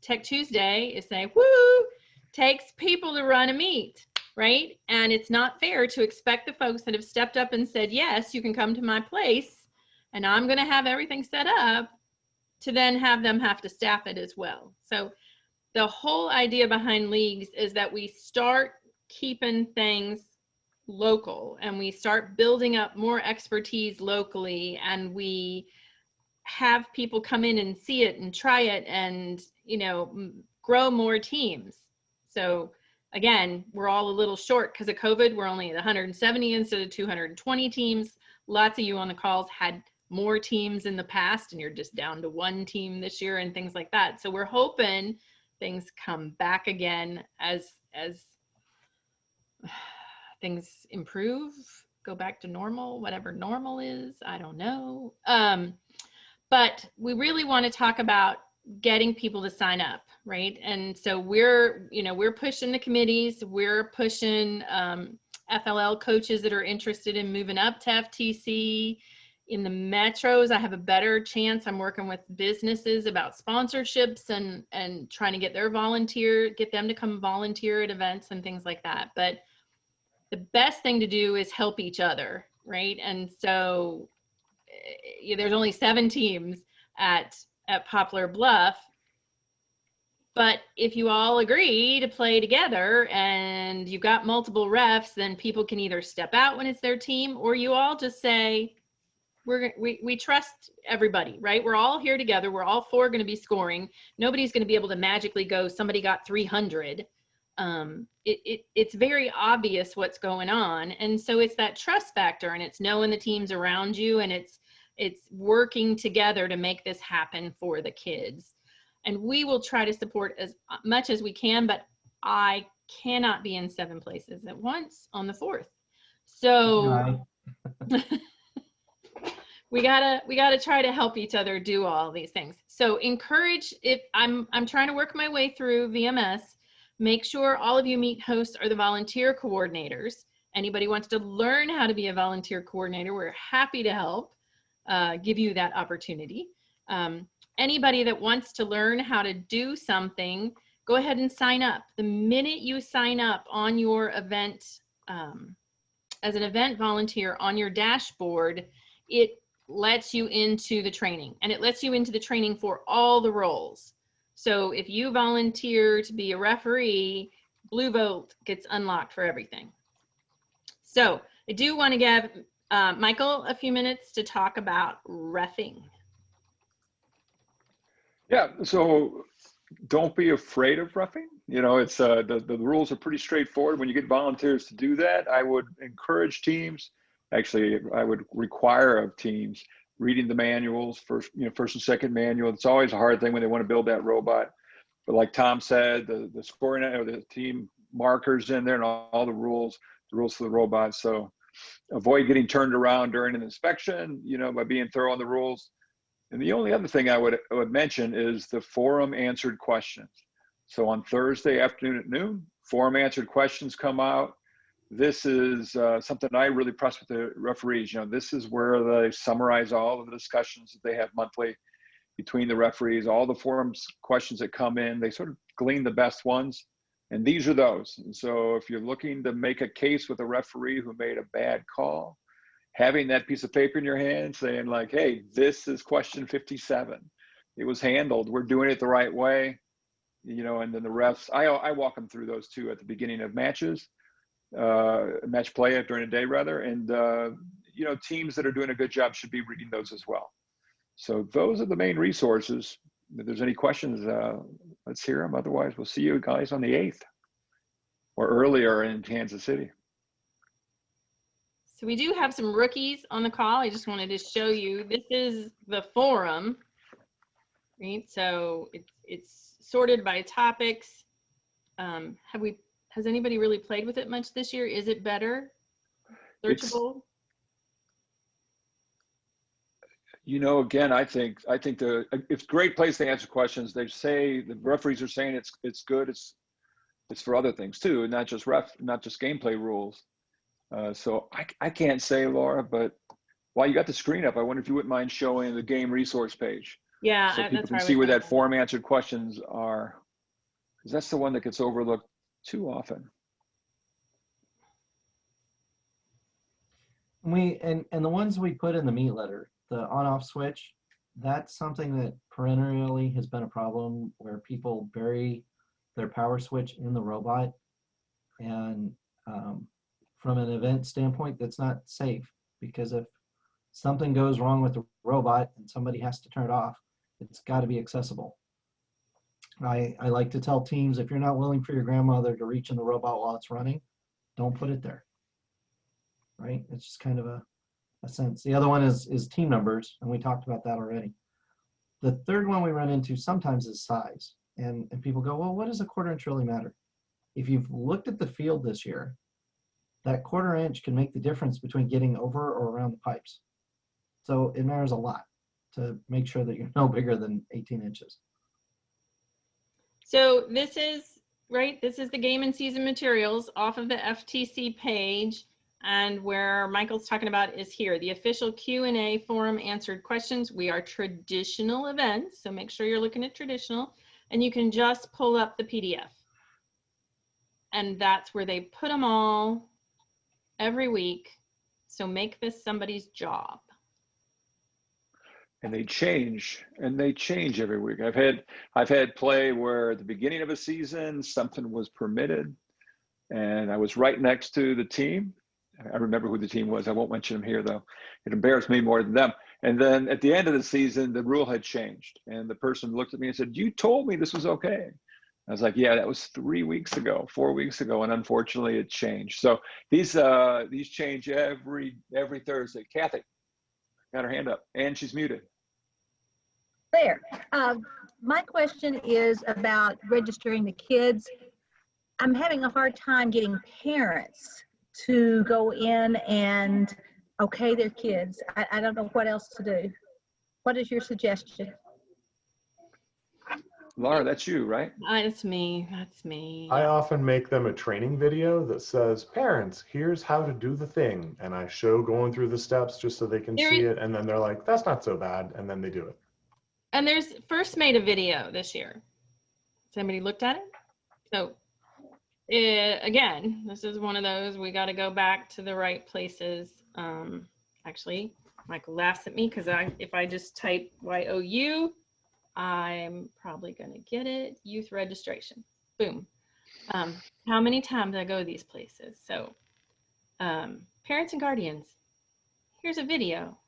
Tech Tuesday is say, woo, takes people to run a meet, right? And it's not fair to expect the folks that have stepped up and said, yes, you can come to my place and I'm going to have everything set up, to then have them have to staff it as well. So the whole idea behind leagues is that we start keeping things local and we start building up more expertise locally, and we have people come in and see it and try it and, you know, grow more teams. So again, we're all a little short because of COVID. We're only at 170 instead of 220 teams. Lots of you on the calls had more teams in the past, and you're just down to 1 team this year and things like that. So we're hoping things come back again as things improve, go back to normal, whatever normal is, I don't know. But we really want to talk about getting people to sign up, right? And so we're pushing the committees, we're pushing FLL coaches that are interested in moving up to FTC. In the metros, I have a better chance. I'm working with businesses about sponsorships and trying to get them to come volunteer at events and things like that. But the best thing to do is help each other, right? And so there's only 7 teams at Poplar Bluff, but if you all agree to play together and you've got multiple refs, then people can either step out when it's their team, or you all just say, we trust everybody, right? We're all here together. We're all 4 going to be scoring. Nobody's going to be able to magically go, somebody got 300. It's very obvious what's going on. And so it's that trust factor, and it's knowing the teams around you, and it's working together to make this happen for the kids. And we will try to support as much as we can, but I cannot be in 7 places at once on the 4th. So we gotta try to help each other do all these things. So encourage, if I'm trying to work my way through VMS, make sure all of you meet hosts are the volunteer coordinators. Anybody wants to learn how to be a volunteer coordinator, we're happy to help give you that opportunity. Anybody that wants to learn how to do something, go ahead and sign up. The minute you sign up on your event, as an event volunteer on your dashboard, it lets you into the training, and it lets you into the training for all the roles. So if you volunteer to be a referee, Blue Vote gets unlocked for everything. So I do want to give Michael a few minutes to talk about reffing. Yeah, so don't be afraid of reffing. You know, it's the rules are pretty straightforward. When you get volunteers to do that, I would encourage teams. Actually, I would require of teams reading the manuals, first and second manual. It's always a hard thing when they want to build that robot. But like Tom said, the scoring or the team markers in there and all the rules for the robot. So avoid getting turned around during an inspection, by being thorough on the rules. And the only other thing I would mention is the forum answered questions. So on Thursday afternoon at noon, forum answered questions come out. This is something I really press with the referees. This is where they summarize all of the discussions that they have monthly between the referees, all the forums questions that come in. They sort of glean the best ones, and these are those. And so if you're looking to make a case with a referee who made a bad call, having that piece of paper in your hand saying like, hey, this is question 57. It was handled. We're doing it the right way. And then the refs, I walk them through those too at the beginning of matches. Match play during the day rather, and teams that are doing a good job should be reading those as well. So those are the main resources. If there's any questions, let's hear them. Otherwise, we'll see you guys on the 8th or earlier in Kansas City. So we do have some rookies on the call. I just wanted to show you. This is the forum, right? So it's sorted by topics. Has anybody really played with it much this year? Is it better? Searchable? Again, I think it's a great place to answer questions. They say the referees are saying it's good. It's for other things too, not just gameplay rules. So I can't say, Laura, but while you got the screen up, I wonder if you wouldn't mind showing the game resource page. Yeah, so people that's can see where that form answered questions are, because that's the one that gets overlooked too often. And the ones we put in the meat letter, the on-off switch, that's something that perennially has been a problem where people bury their power switch in the robot. And from an event standpoint, that's not safe, because if something goes wrong with the robot and somebody has to turn it off, it's got to be accessible. I like to tell teams, if you're not willing for your grandmother to reach in the robot while it's running, don't put it there. Right? It's just kind of a sense. The other one is team numbers, and we talked about that already. The third one we run into sometimes is size. And people go, well, what does a 1/4 inch really matter? If you've looked at the field this year, that 1/4 inch can make the difference between getting over or around the pipes. So it matters a lot to make sure that you're no bigger than 18 inches. So this is the game and season materials off of the FTC page. And where Michael's talking about is here, the official Q&A forum answered questions. We are traditional events, so make sure you're looking at traditional, and you can just pull up the PDF. And that's where they put them all every week. So make this somebody's job. And they change every week. I've had play where at the beginning of a season, something was permitted, and I was right next to the team. I remember who the team was. I won't mention them here, though. It embarrassed me more than them. And then at the end of the season, the rule had changed. And the person looked at me and said, you told me this was okay. I was like, yeah, that was 4 weeks ago. And unfortunately, it changed. So these change every Thursday. Kathy got her hand up, and she's muted. There. My question is about registering the kids. I'm having a hard time getting parents to go in and okay their kids. I don't know what else to do. What is your suggestion? Laura, that's you, right? That's me. That's me. I often make them a training video that says, parents, here's how to do the thing. And I show going through the steps just so they can see it. And then they're like, that's not so bad. And then they do it. And there's First made a video this year. Somebody looked at it? So again, this is one of those, we got to go back to the right places. Actually, Michael laughs at me because if I just type YOU, I'm probably going to get it. Youth registration. Boom. How many times I go to these places? So parents and guardians, here's a video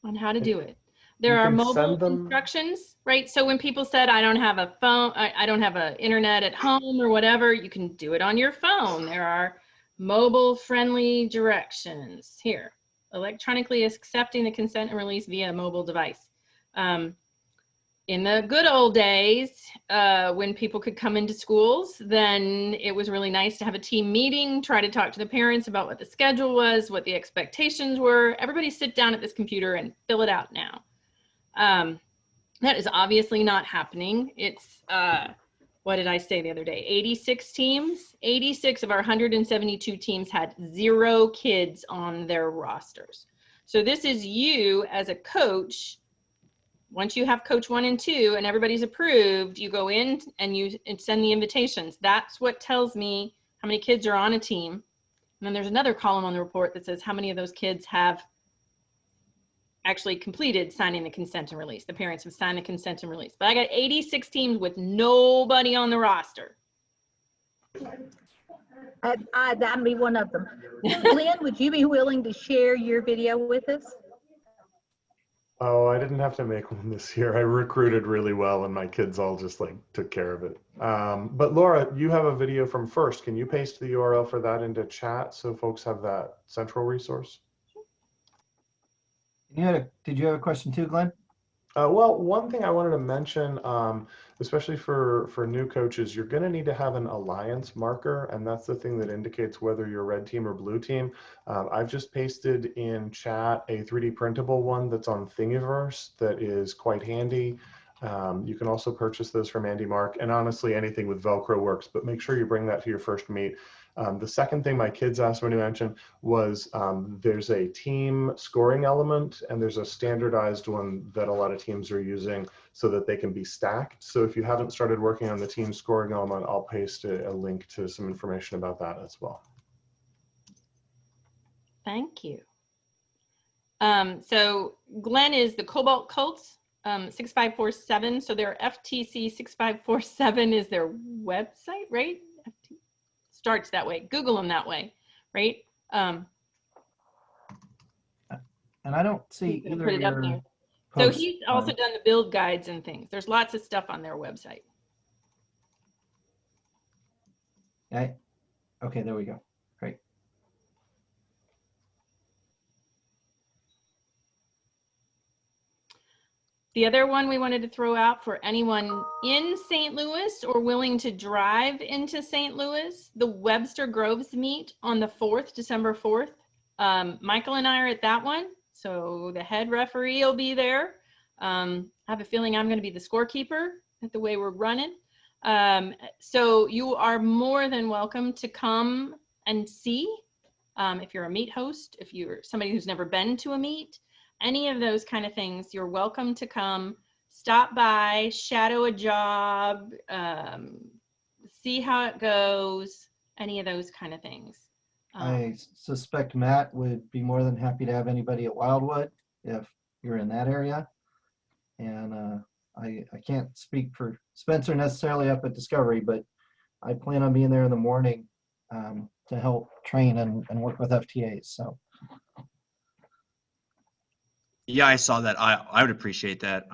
on how to do it. There are mobile instructions, right? So when people said, I don't have a phone, I don't have an internet at home or whatever, you can do it on your phone. There are mobile friendly directions here. Electronically accepting the consent and release via a mobile device. In the good old days, when people could come into schools, then it was really nice to have a team meeting, try to talk to the parents about what the schedule was, what the expectations were. Everybody sit down at this computer and fill it out now. That is obviously not happening. It's, what did I say the other day? 86 teams. 86 of our 172 teams had 0 kids on their rosters. So this is you as a coach. Once you have coach 1 and 2 and everybody's approved, you go in and you send the invitations. That's what tells me how many kids are on a team. And then there's another column on the report that says how many of those kids have actually completed signing the consent and release. The parents have signed the consent and release. But I got 86 teams with nobody on the roster. I'd be one of them. Glenn, would you be willing to share your video with us? Oh, I didn't have to make one this year. I recruited really well and my kids all just like took care of it. But Laura, you have a video from First. Can you paste the URL for that into chat so folks have that central resource? Did you have a question too, Glenn? Well, one thing I wanted to mention, especially for new coaches, you're going to need to have an alliance marker, and that's the thing that indicates whether you're red team or blue team. I've just pasted in chat a 3D printable one that's on Thingiverse that is quite handy. You can also purchase those from Andy Mark, and honestly, anything with Velcro works, but make sure you bring that to your first meet. The second thing my kids asked me to mention was there's a team scoring element and there's a standardized one that a lot of teams are using so that they can be stacked. So if you haven't started working on the team scoring element, I'll paste a link to some information about that as well. Thank you. So Glenn is the Cobalt Colts 6547. So their FTC 6547 is their website, right? Starts that way. Google them that way, right? And I don't see either put it of up your there. So posts. he's also done the build guides and things. There's lots of stuff on their website. Okay. Okay, there we go. Great. The other one we wanted to throw out for anyone in St. Louis or willing to drive into St. Louis, the Webster Groves meet on the 4th, December 4th. Michael and I are at that one, so the head referee will be there. I have a feeling I'm going to be the scorekeeper at the way we're running. So you are more than welcome to come and see. If you're a meet host, if you're somebody who's never been to a meet, any of those kind of things, you're welcome to come, stop by, shadow a job, see how it goes, any of those kind of things. I suspect Matt would be more than happy to have anybody at Wildwood if you're in that area. And I can't speak for Spencer necessarily up at Discovery, but I plan on being there in the morning to help train and work with FTAs. So. Yeah, I saw that. I would appreciate that.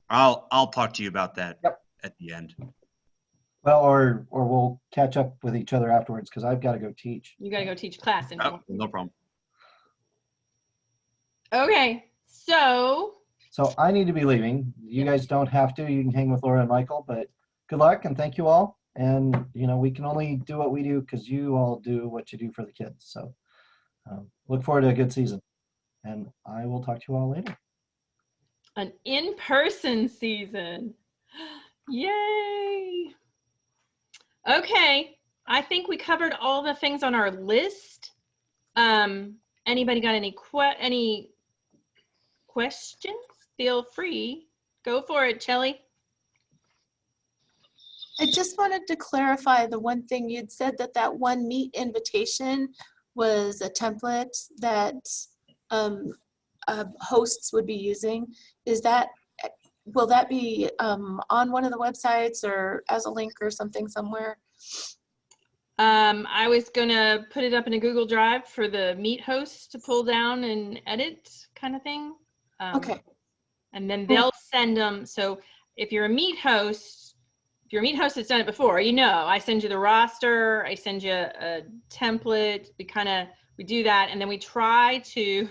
I'll talk to you about that at the end. Well, or we'll catch up with each other afterwards because I've got to go teach. You got to go teach class. No problem. Okay, so I need to be leaving. You guys don't have to. You can hang with Laura and Michael, but good luck and thank you all. And we can only do what we do because you all do what you do for the kids. So look forward to a good season. And I will talk to you all later. An in-person season. Yay. Okay, I think we covered all the things on our list. Anybody got any questions? Feel free. Go for it, Chelly. I just wanted to clarify the one thing you'd said, that one meet invitation was a template that hosts would be using. Will that be on one of the websites or as a link or something somewhere? I was gonna put it up in a Google Drive for the meet hosts to pull down and edit kind of thing. Okay. And then they'll send them. So if you're a meet host, that's done it before, I send you the roster, I send you a template, we do that, and then we try to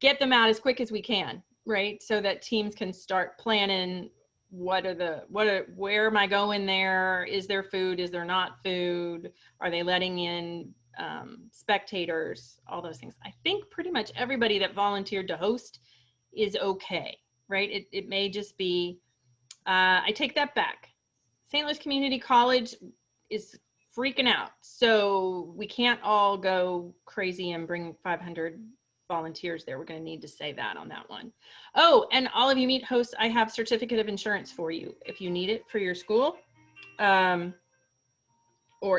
get them out as quick as we can, right? So that teams can start planning where am I going there? Is there food? Is there not food? Are they letting in spectators? All those things. I think pretty much everybody that volunteered to host is okay, right? It may just be, I take that back. St. Louis Community College is freaking out. So we can't all go crazy and bring 500 volunteers there. We're going to need to say that on that one. Oh, and all of you meet hosts, I have certificate of insurance for you if you need it for your school. Or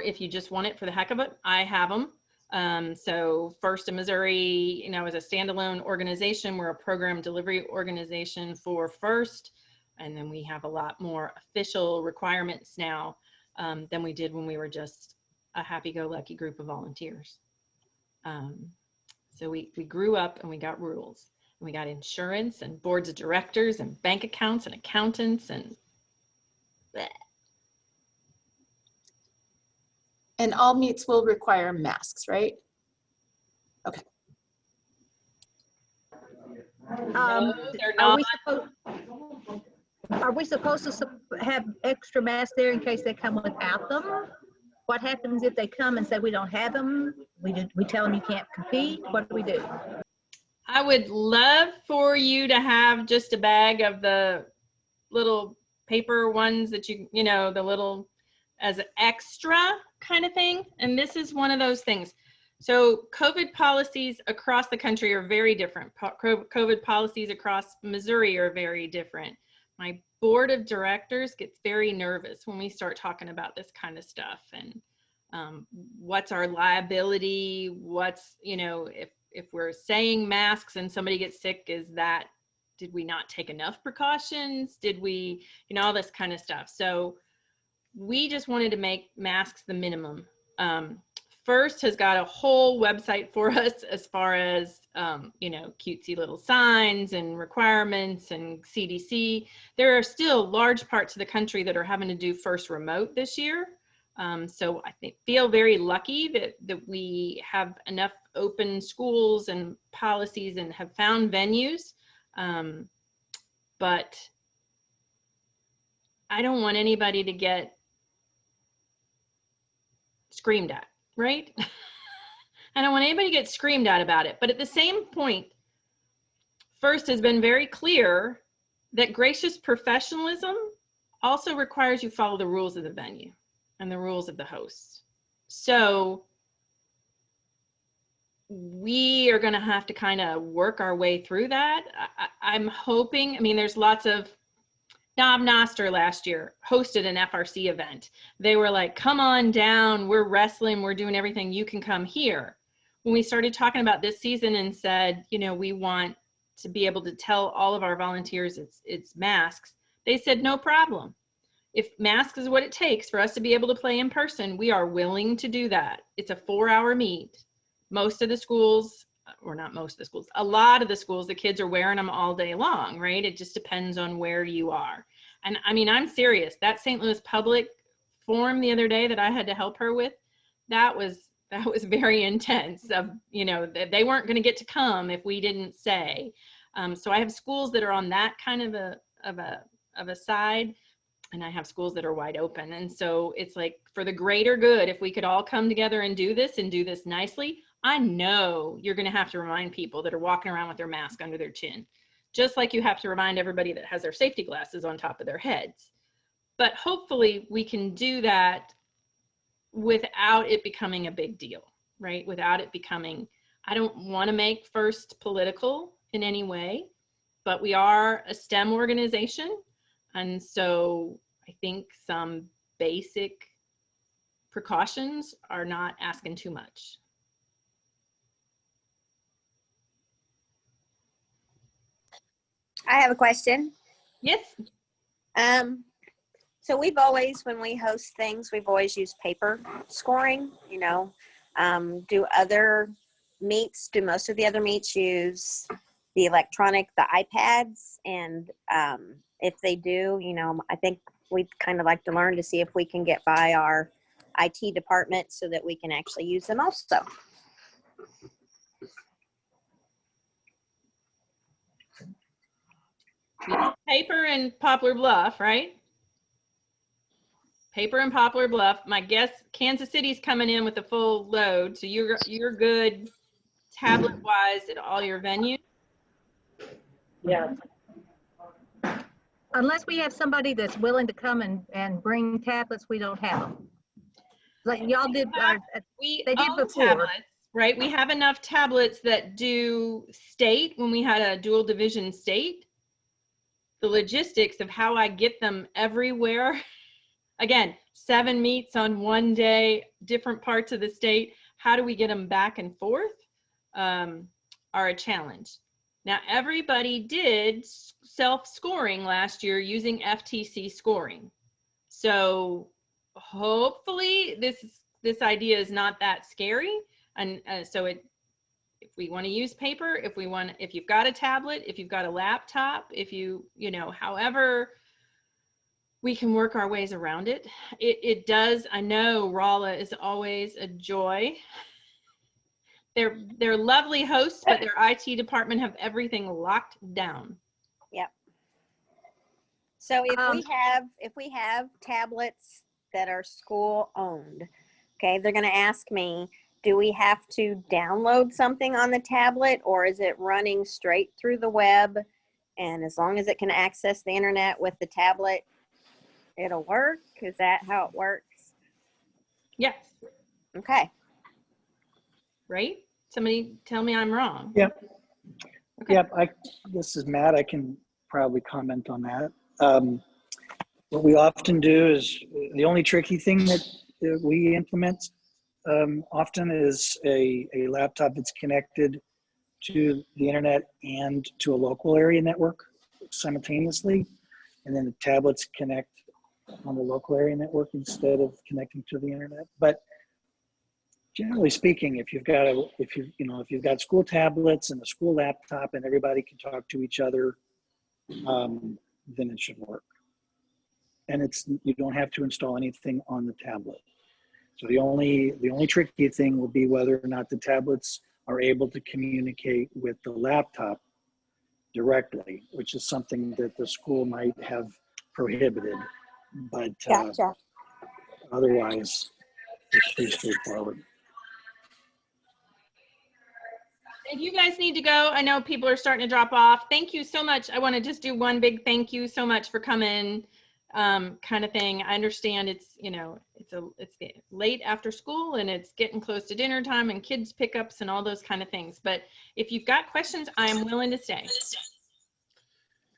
if you just want it for the heck of it, I have them. So First in Missouri, is a standalone organization. We're a program delivery organization for First. And then we have a lot more official requirements now than we did when we were just a happy-go-lucky group of volunteers. So we grew up and we got rules. And we got insurance and boards of directors and bank accounts and accountants and bleh. And all meets will require masks, right? Okay. No, they're Are not. we supposed to have extra masks there in case they come without them? What happens if they come and say we don't have them? We tell them you can't compete. What do we do? I would love for you to have just a bag of the little paper ones that you know, the little as an extra kind of thing. And this is one of those things. So COVID policies across the country are very different. COVID policies across Missouri are very different. My board of directors gets very nervous when we start talking about this kind of stuff and what's our liability, what's, you know, if we're saying masks and somebody gets sick, did we not take enough precautions? Did we, you know, all this kind of stuff. So we just wanted to make masks the minimum. First has got a whole website for us as far as, you know, cutesy little signs and requirements and CDC. There are still large parts of the country that are having to do first remote this year. So I feel very lucky that we have enough open schools and policies and have found venues. But I don't want anybody to get screamed at, right? I don't want anybody to get screamed at about it. But at the same point, First has been very clear that gracious professionalism also requires you follow the rules of the venue and the rules of the host. So we are going to have to kind of work our way through that. I'm hoping, I mean, there's lots of, Knob Noster last year hosted an FRC event. They were like, come on down, we're wrestling, we're doing everything, you can come here. When we started talking about this season and said, you know, we want to be able to tell all of our volunteers it's masks, they said, no problem. If masks is what it takes for us to be able to play in person, we are willing to do that. It's a 4-hour meet. Most of the schools, or not most of the schools, a lot of the schools, the kids are wearing them all day long, right? It just depends on where you are. And I mean, I'm serious. That St. Louis Public forum the other day that I had to help her with, that was very intense. Of, you know, they weren't going to get to come if we didn't say. So I have schools that are on that kind of a side, and I have schools that are wide open. And so it's like, for the greater good, if we could all come together and do this nicely, I know you're going to have to remind people that are walking around with their mask under their chin, just like you have to remind everybody that has their safety glasses on top of their heads. But hopefully we can do that without it becoming a big deal, right? Without it becoming, I don't want to make First political in any way, but we are a STEM organization. And so I think some basic precautions are not asking too much. I have a question. Yes. So we've always, when we host things, we've always used paper scoring, you know. Do most of the other meets use the electronic, the iPads? And if they do, you know, I think we'd kind of like to learn to see if we can get by our IT department so that we can actually use them also. Paper and Poplar Bluff, right? Paper and Poplar Bluff. My guess, Kansas City's coming in with a full load, so you're good tablet-wise at all your venues. Yeah. Unless we have somebody that's willing to come and bring tablets, we don't have them. Like y'all did, they did before. Tablets, right? We have enough tablets that do state when we had a dual division state. The logistics of how I get them everywhere. Again, 7 meets on one day, different parts of the state. How do we get them back and forth are a challenge. Now, everybody did self-scoring last year using FTC scoring. So hopefully this idea is not that scary. And so If we want to use paper, if you've got a tablet, if you've got a laptop, if you know, however we can work our ways around it. It does. I know Rolla is always a joy. They're lovely hosts, but their IT department have everything locked down. Yep. So if we have tablets that are school owned, okay, they're going to ask me, do we have to download something on the tablet, or is it running straight through the web? And as long as it can access the internet with the tablet, it'll work? Is that how it works? Yes. Okay. Right? Somebody tell me I'm wrong. Yep. Okay. Yep. This is Matt. I can probably comment on that. What we often do is, the only tricky thing that we implement often is a laptop that's connected to the internet and to a local area network simultaneously. And then the tablets connect on the local area network instead of connecting to the internet. But generally speaking, if you've got school tablets and a school laptop and everybody can talk to each other, then it should work. And you don't have to install anything on the tablet. So the only tricky thing will be whether or not the tablets are able to communicate with the laptop directly, which is something that the school might have prohibited. But Gotcha. Otherwise, it's pretty straightforward. If you guys need to go, I know people are starting to drop off. Thank you so much. I want to just do one big thank you so much for coming, kind of thing. I understand it's, it's late after school and it's getting close to dinner time and kids pickups and all those kind of things. But if you've got questions, I am willing to stay.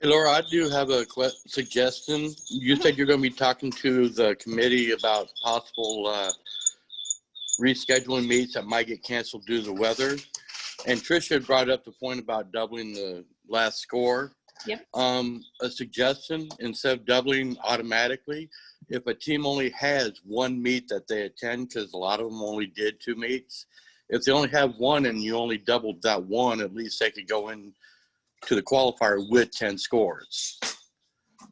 Hey, Laura, I do have a suggestion. You said you're going to be talking to the committee about possible rescheduling meets that might get canceled due to the weather. And Tricia had brought up the point about doubling the last score. Yep. A suggestion, instead of doubling automatically, if a team only has one meet that they attend, because a lot of them only did 2 meets, if they only have one and you only doubled that one, at least they could go in to the qualifier with 10 scores,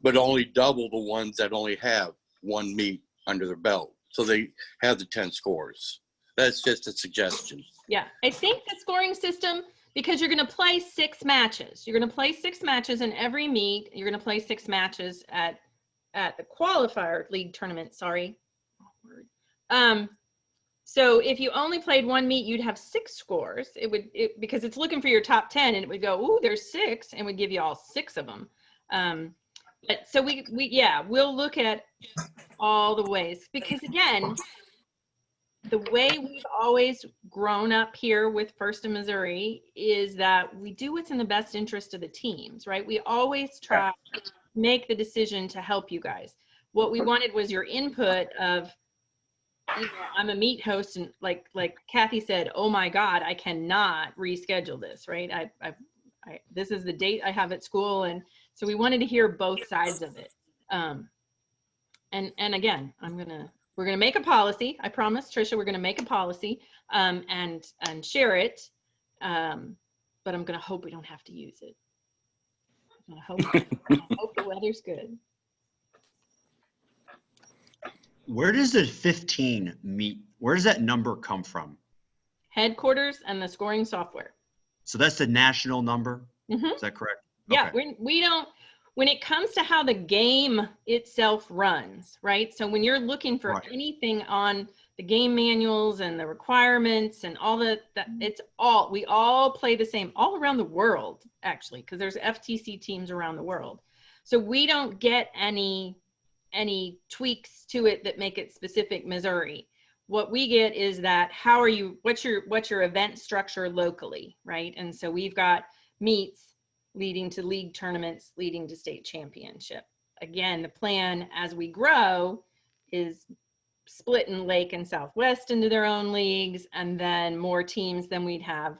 but only double the ones that only have one meet under their belt. So they have the 10 scores. That's just a suggestion. Yeah, I think the scoring system, because you're going to play 6 matches. You're going to play 6 matches in every meet. You're going to play 6 matches at the qualifier league tournament, sorry. So if you only played 1 meet, you'd have 6 scores. Because it's looking for your top 10 and it would go, ooh, there's 6, and would give you all 6 of them. But so we'll look at all the ways, because again, the way we've always grown up here with First in Missouri is that we do what's in the best interest of the teams, right? We always try to make the decision to help you guys. What we wanted was your input of, I'm a meet host, and like Kathy said, oh my God, I cannot reschedule this, right? This is the date I have at school. And so we wanted to hear both sides of it. And again, we're gonna make a policy. I promise, Tricia, we're gonna make a policy and share it. But I'm gonna hope we don't have to use it. I hope the weather's good. Where does the 15 meet? Where does that number come from? Headquarters and the scoring software. So that's the national number? Mm-hmm. Is that correct? Yeah, okay. we don't, when it comes to how the game itself runs, right? So when you're looking for anything on the game manuals and the requirements and all that, we all play the same all around the world, actually, because there's FTC teams around the world. So we don't get any tweaks to it that make it specific Missouri. What we get is that what's your event structure locally, right? And so we've got meets leading to league tournaments, leading to state championship. Again, the plan as we grow is splitting Lake and Southwest into their own leagues, and then more teams than we'd have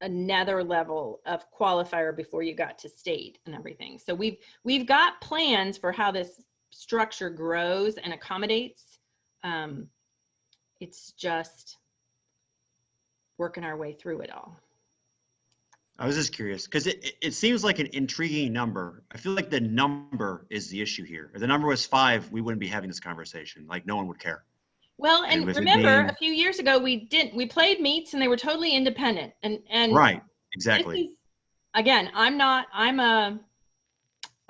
another level of qualifier before you got to state and everything. So we've got plans for how this structure grows and accommodates. It's just working our way through it all. I was just curious because it seems like an intriguing number. I feel like the number is the issue here. If the number was 5, we wouldn't be having this conversation. Like no one would care. Well, and with it remember, being- a few years ago we played meets and they were totally independent. And Right, this exactly. is, again, I'm a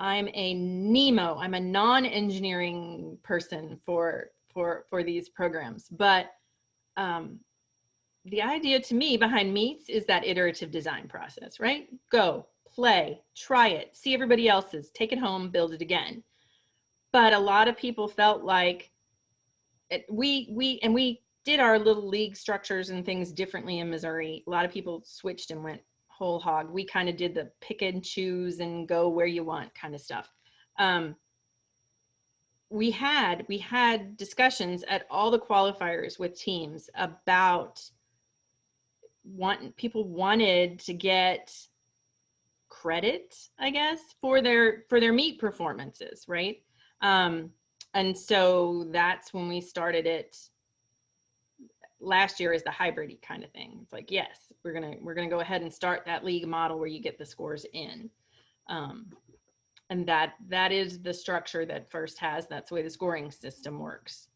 NEMO. I'm a non-engineering person for these programs. But the idea to me behind meets is that iterative design process, right? Go, play, try it, see everybody else's, take it home, build it again. But a lot of people felt like we did our little league structures and things differently in Missouri. A lot of people switched and went whole hog. We kind of did the pick and choose and go where you want kind of stuff. We had discussions at all the qualifiers with teams about people wanted to get credit, I guess, for their meet performances, right? And so that's when we started it last year as the hybrid kind of thing. It's like, yes, we're gonna go ahead and start that league model where you get the scores in. And that is the structure that FIRST has. That's the way the scoring system works.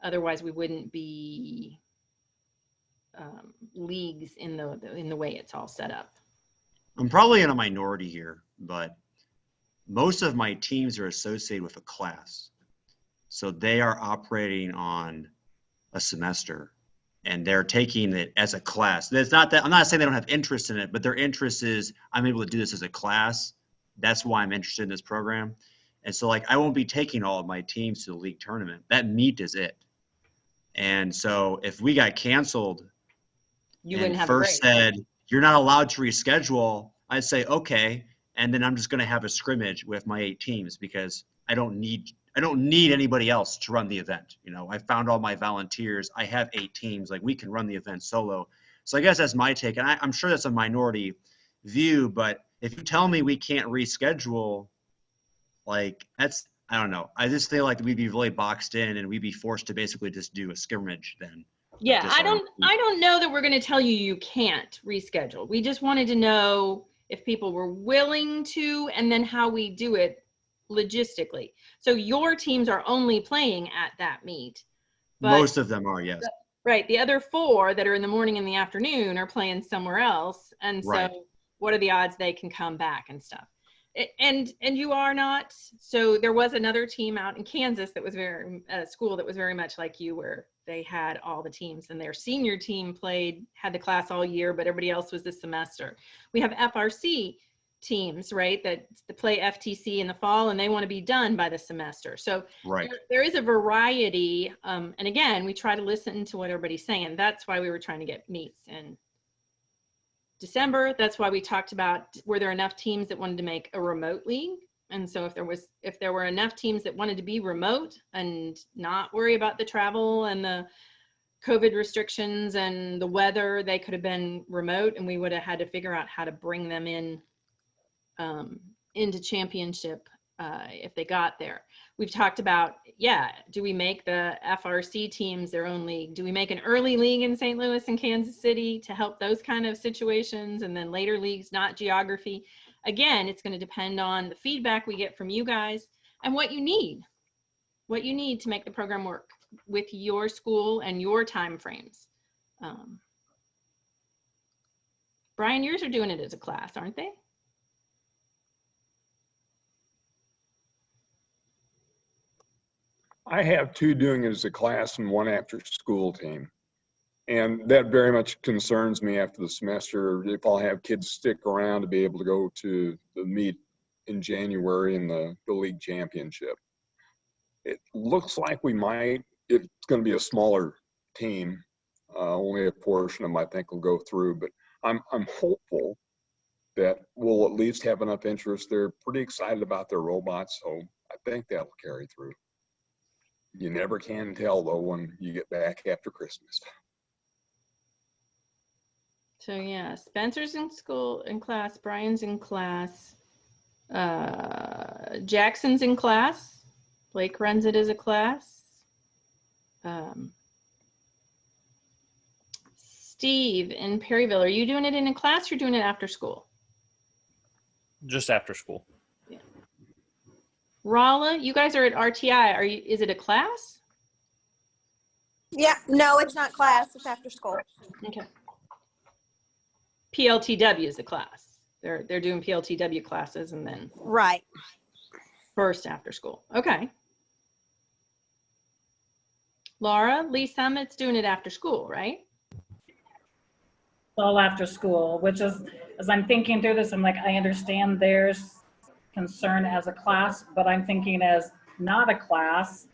Otherwise, we wouldn't be leagues in the way it's all set up. I'm probably in a minority here, but most of my teams are associated with a class. So they are operating on a semester and they're taking it as a class. It's not that I'm not saying they don't have interest in it, but their interest is I'm able to do this as a class. That's why I'm interested in this program. And so like I won't be taking all of my teams to the league tournament. That meet is it. And so if we got canceled, you and wouldn't have FIRST said you're not allowed to reschedule, I'd say okay, and then I'm just going to have a scrimmage with my 8 teams because I don't need anybody else to run the event. You know, I found all my volunteers. I have 8 teams. Like we can run the event solo. So I guess that's my take, and I'm sure that's a minority view. But if you tell me we can't reschedule, like that's I don't know. I just feel like we'd be really boxed in, and we'd be forced to basically just do a scrimmage then. Yeah, I don't know that we're going to tell you can't reschedule. We just wanted to know if people were willing to, and then how we do it logistically. So your teams are only playing at that meet. But, most of them are, yes. Right. The other 4 that are in the morning and the afternoon are playing somewhere else. And so right. What are the odds they can come back and stuff? And you are not. So there was another team out in Kansas that was a school that was very much like you, where they had all the teams and their senior team had the class all year, but everybody else was this semester. We have FRC teams, right, that play FTC in the fall and they want to be done by the semester. So right. there is a variety. And again, we try to listen to what everybody's saying. That's why we were trying to get meets in December. That's why we talked about, were there enough teams that wanted to make a remote league? And so if there were enough teams that wanted to be remote and not worry about the travel and the COVID restrictions and the weather, they could have been remote, and we would have had to figure out how to bring them in into championship if they got there. We've talked about, do we make the FRC teams their own league? Do we make an early league in St. Louis and Kansas City to help those kind of situations, and then later leagues, not geography? Again, it's going to depend on the feedback we get from you guys and what you need to make the program work with your school and your time frames. Brian, yours are doing it as a class, aren't they? I have 2 doing it as a class and 1 after school team. And that very much concerns me after the semester, if I'll have kids stick around to be able to go to the meet in January in the league championship. It looks like we might. It's going to be a smaller team. Only a portion of them I think will go through, but I'm hopeful that we'll at least have enough interest. They're pretty excited about their robots, so I think that'll carry through. You never can tell though when you get back after Christmas. So yeah, Spencer's in class, Brian's in class, Jackson's in class, Blake runs it as a class. Steve in Perryville, are you doing it in a class or doing it after school? Just after school. Yeah. Rala, you guys are at RTI. Is it a class? Yeah, no, it's not class. It's after school. Okay. PLTW is the class. They're doing PLTW classes and then right first after school. Okay. Laura, Lee Summit's doing it after school, right? All after school, which is, as I'm thinking through this, I'm like, I understand there's concern as a class, but I'm thinking as not a class,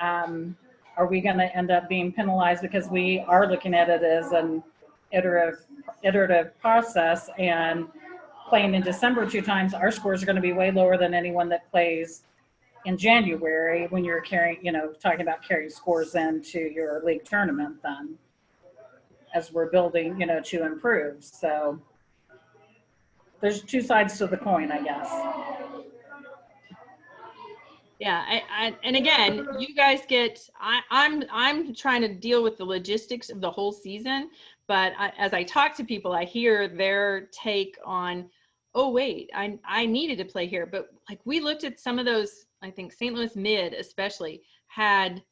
are we going to end up being penalized because we are looking at it as an iterative process, and playing in December 2 times, our scores are going to be way lower than anyone that plays in January when you're carrying, talking about carrying scores into your league tournament then, as we're building, to improve. So there's 2 sides to the coin, I guess. Yeah, and again, you guys get, I'm trying to deal with the logistics of the whole season, but as I talk to people, I hear their take on, oh wait, I needed to play here, but like we looked at some of those, I think St. Louis Mid especially had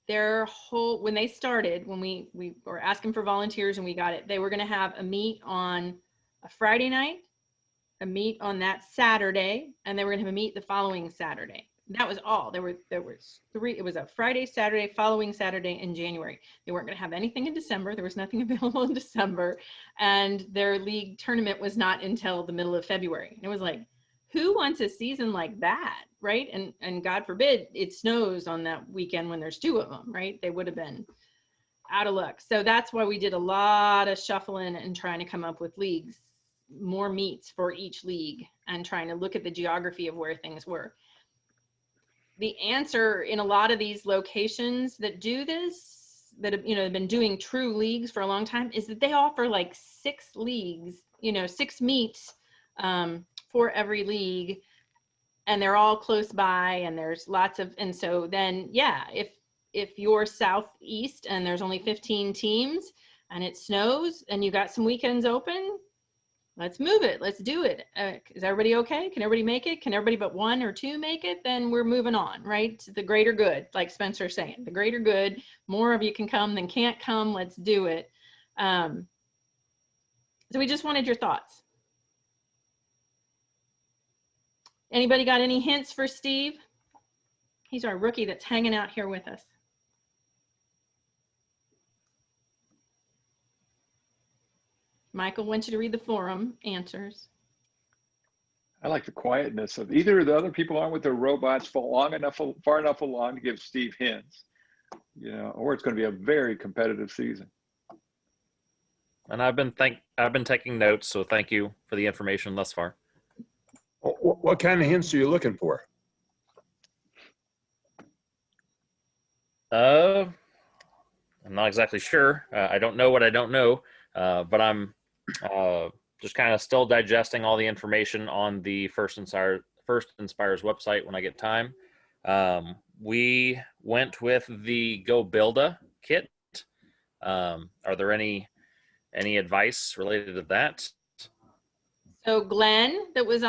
their whole, when they started, when we were asking for volunteers and we got it, they were going to have a meet on a Friday night, a meet on that Saturday, and they were going to have a meet the following Saturday. That was all. There was 3. It was a Friday, Saturday, following Saturday in January. They weren't going to have anything in December. There was nothing available in December, and their league tournament was not until the middle of February. And it was like, who wants a season like that, right? And God forbid it snows on that weekend when there's 2 of them, right? They would have been out of luck. So that's why we did a lot of shuffling and trying to come up with leagues, more meets for each league, and trying to look at the geography of where things were. The answer in a lot of these locations that do this, that have, have been doing true leagues for a long time, is that they offer like 6 leagues, 6 meets for every league, and they're all close by, and there's lots of, and so then, yeah, if you're southeast and there's only 15 teams and it snows and you got some weekends open, let's move it. Let's do it. Is everybody okay? Can everybody make it? Can everybody but 1 or 2 make it? Then we're moving on, right? The greater good, like Spencer's saying, the greater good. More of you can come than can't come. Let's do it. So we just wanted your thoughts. Anybody got any hints for Steve? He's our rookie that's hanging out here with us. Michael wants you to read the forum answers. I like the quietness of either the other people aren't with their robots far enough along to give Steve hints, or it's going to be a very competitive season. And I've been taking notes, so thank you for the information thus far. What kind of hints are you looking for? I'm not exactly sure. I don't know what I don't know, but I'm just kind of still digesting all the information on the First Inspires website when I get time. We went with the Go Builda kit. Are there any advice related to that? So Glenn that was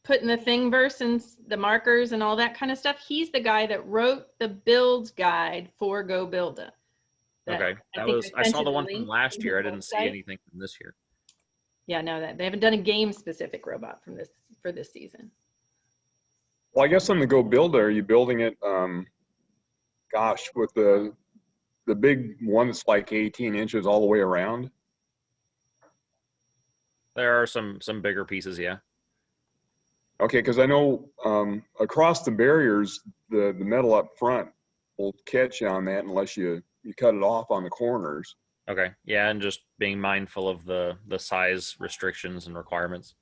putting the Thingiverse and the markers and all that kind of stuff, he's the guy that wrote the build guide for Go Builda. Okay, I saw the one from last year. I didn't see anything from this year. Yeah, no, that they haven't done a game specific robot for this season. Well, I guess on the Go Builda, are you building it, with the big one that's like 18 inches all the way around? There are some bigger pieces, yeah. Okay, because I know across the barriers, the metal up front will catch you on that unless you cut it off on the corners. Okay, yeah, and just being mindful of the size restrictions and requirements.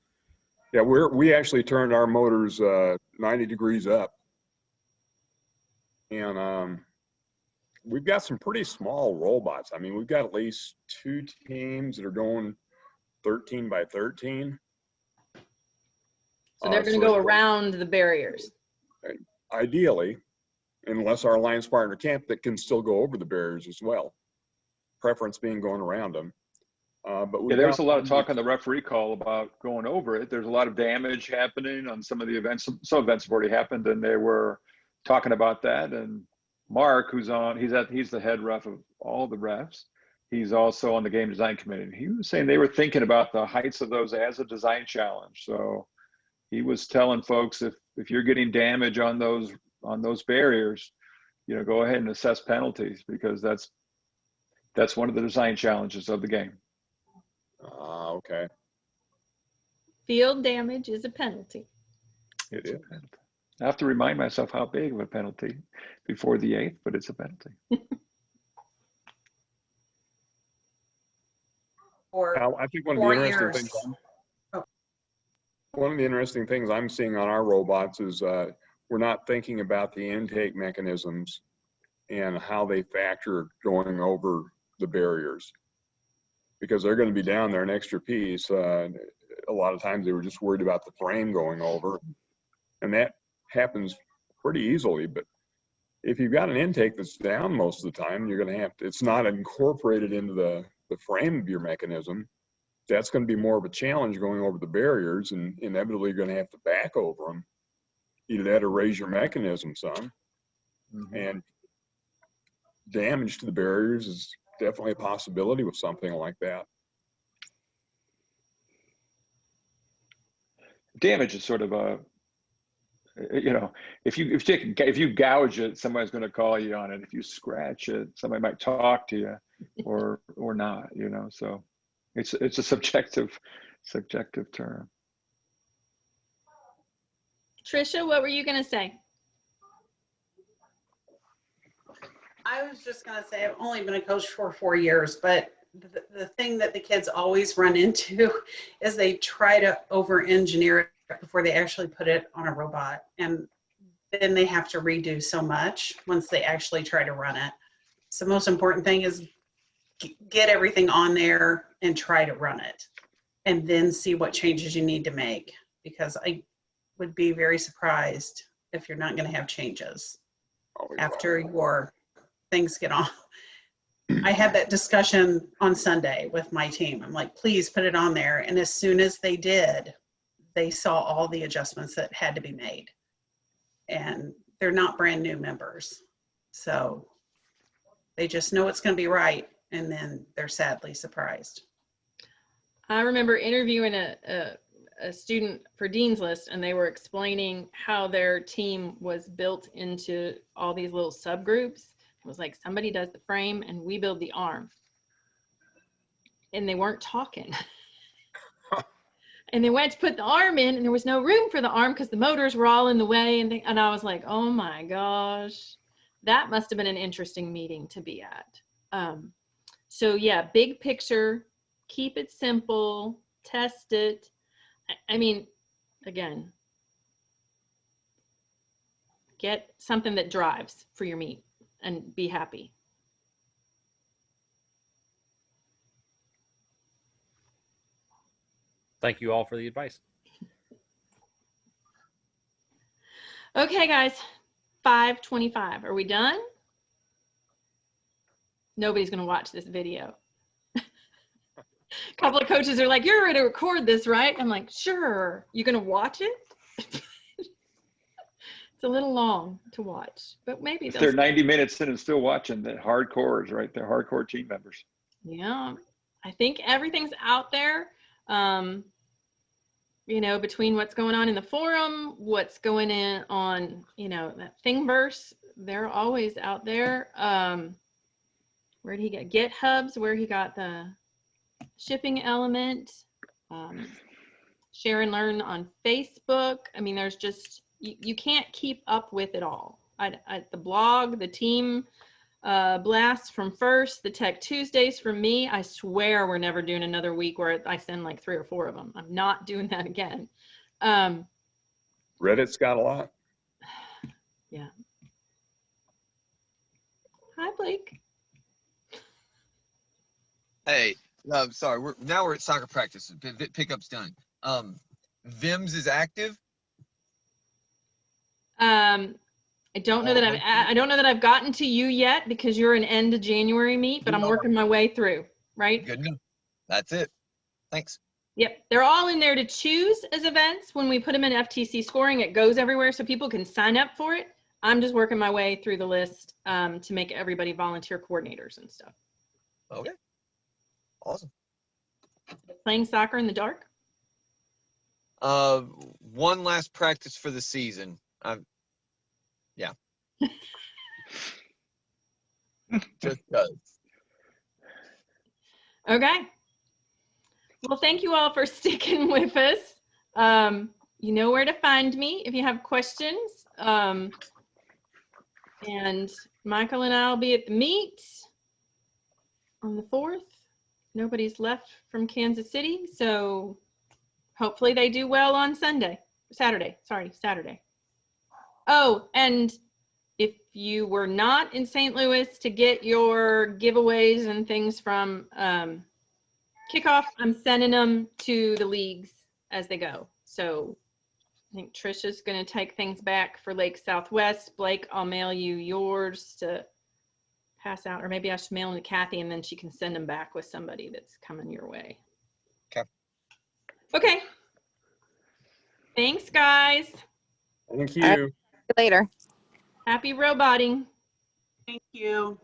Yeah, we actually turned our motors 90 degrees up, and we've got some pretty small robots. I mean, we've got at least 2 teams that are going 13 by 13. So they're going to go around the barriers. Ideally, unless our alliance partner can't, that can still go over the barriers as well. preference being going around them. But Yeah, there was a lot of talk on the referee call about going over it. There's a lot of damage happening on some of the events. Some events have already happened, and they were talking about that. And Mark, who's on, he's the head ref of all the refs. He's also on the game design committee. And he was saying they were thinking about the heights of those as a design challenge. So he was telling folks if you're getting damage on those barriers, you know, go ahead and assess penalties, because that's one of the design challenges of the game. Okay. Field damage is a penalty. It is. I have to remind myself how big of a penalty before the 8th, but it's a penalty. I think one of the interesting things I'm seeing on our robots is we're not thinking about the intake mechanisms and how they factor going over the barriers, because they're going to be down there an extra piece. A lot of times they were just worried about the frame going over, and that happens pretty easily. But if you've got an intake that's down most of the time, you're going to have to, it's not incorporated into the frame of your mechanism. That's going to be more of a challenge going over the barriers, and inevitably you're going to have to back over them. Either that or raise your mechanism some. And damage to the barriers is definitely a possibility with something like that. Damage is sort of a, you know, if you gouge it, somebody's going to call you on it. If you scratch it, somebody might talk to you, or not. You know, so it's a subjective term. Trisha, what were you going to say? I was just going to say I've only been a coach for 4 years, but the thing that the kids always run into is they try to over-engineer it before they actually put it on a robot. And then they have to redo so much once they actually try to run it. So the most important thing is get everything on there and try to run it, and then see what changes you need to make, because I would be very surprised if you're not going to have changes after your things get on. I had that discussion on Sunday with my team. I'm like, please put it on there. And as soon as they did, they saw all the adjustments that had to be made. And they're not brand new members. So they just know it's going to be right. And then they're sadly surprised. I remember interviewing a student for Dean's List, and they were explaining how their team was built into all these little subgroups. It was like somebody does the frame and we build the arm. And they weren't talking. And they went to put the arm in, and there was no room for the arm because the motors were all in the way. And I was like, oh my gosh, that must have been an interesting meeting to be at. So yeah, big picture, keep it simple, test it. I mean, again, get something that drives for your meet and be happy. Thank you all for the advice. Okay, guys, 5:25. Are we done? Nobody's going to watch this video. A couple of coaches are like, you're ready to record this, right? I'm like, sure. You going to watch it? It's a little long to watch, but maybe if they're 90 minutes in and still watching, the hardcores, right? They're hardcore team members. Yeah, I think everything's out there. You know, between what's going on in the forum, what's going on, you know, that Thingiverse, they're always out there. Where did he get GitHubs, where he got the shipping element, share and learn on Facebook. I mean, there's just, you can't keep up with it all. The blog, the team blasts from First, the Tech Tuesdays from me. I swear we're never doing another week where I send like 3 or 4 of them. I'm not doing that again. Reddit's got a lot. Yeah. Hi, Blake. Hey, sorry. We're at soccer practice. Pickup's done. VIMS is active. I don't know that I've gotten to you yet because you're an end of January meet, but I'm working my way through, right? Good enough. That's it. Thanks. Yep, they're all in there to choose as events. When we put them in FTC scoring, it goes everywhere so people can sign up for it. I'm just working my way through the list to make everybody volunteer coordinators and stuff. Okay. Awesome. Playing soccer in the dark? One last practice for the season. Yeah. Just does. Okay. Well, thank you all for sticking with us. You know where to find me if you have questions. And Michael and I will be at the meet on the 4th. Nobody's left from Kansas City, so hopefully they do well on Saturday. Oh, and if you were not in St. Louis to get your giveaways and things from kickoff, I'm sending them to the leagues as they go. So I think Trisha's going to take things back for Lake Southwest. Blake, I'll mail you yours to pass out, or maybe I should mail them to Kathy and then she can send them back with somebody that's coming your way. Okay. Okay. Thanks, guys. Thank you. Later. Happy roboting. Thank you.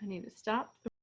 I need to stop.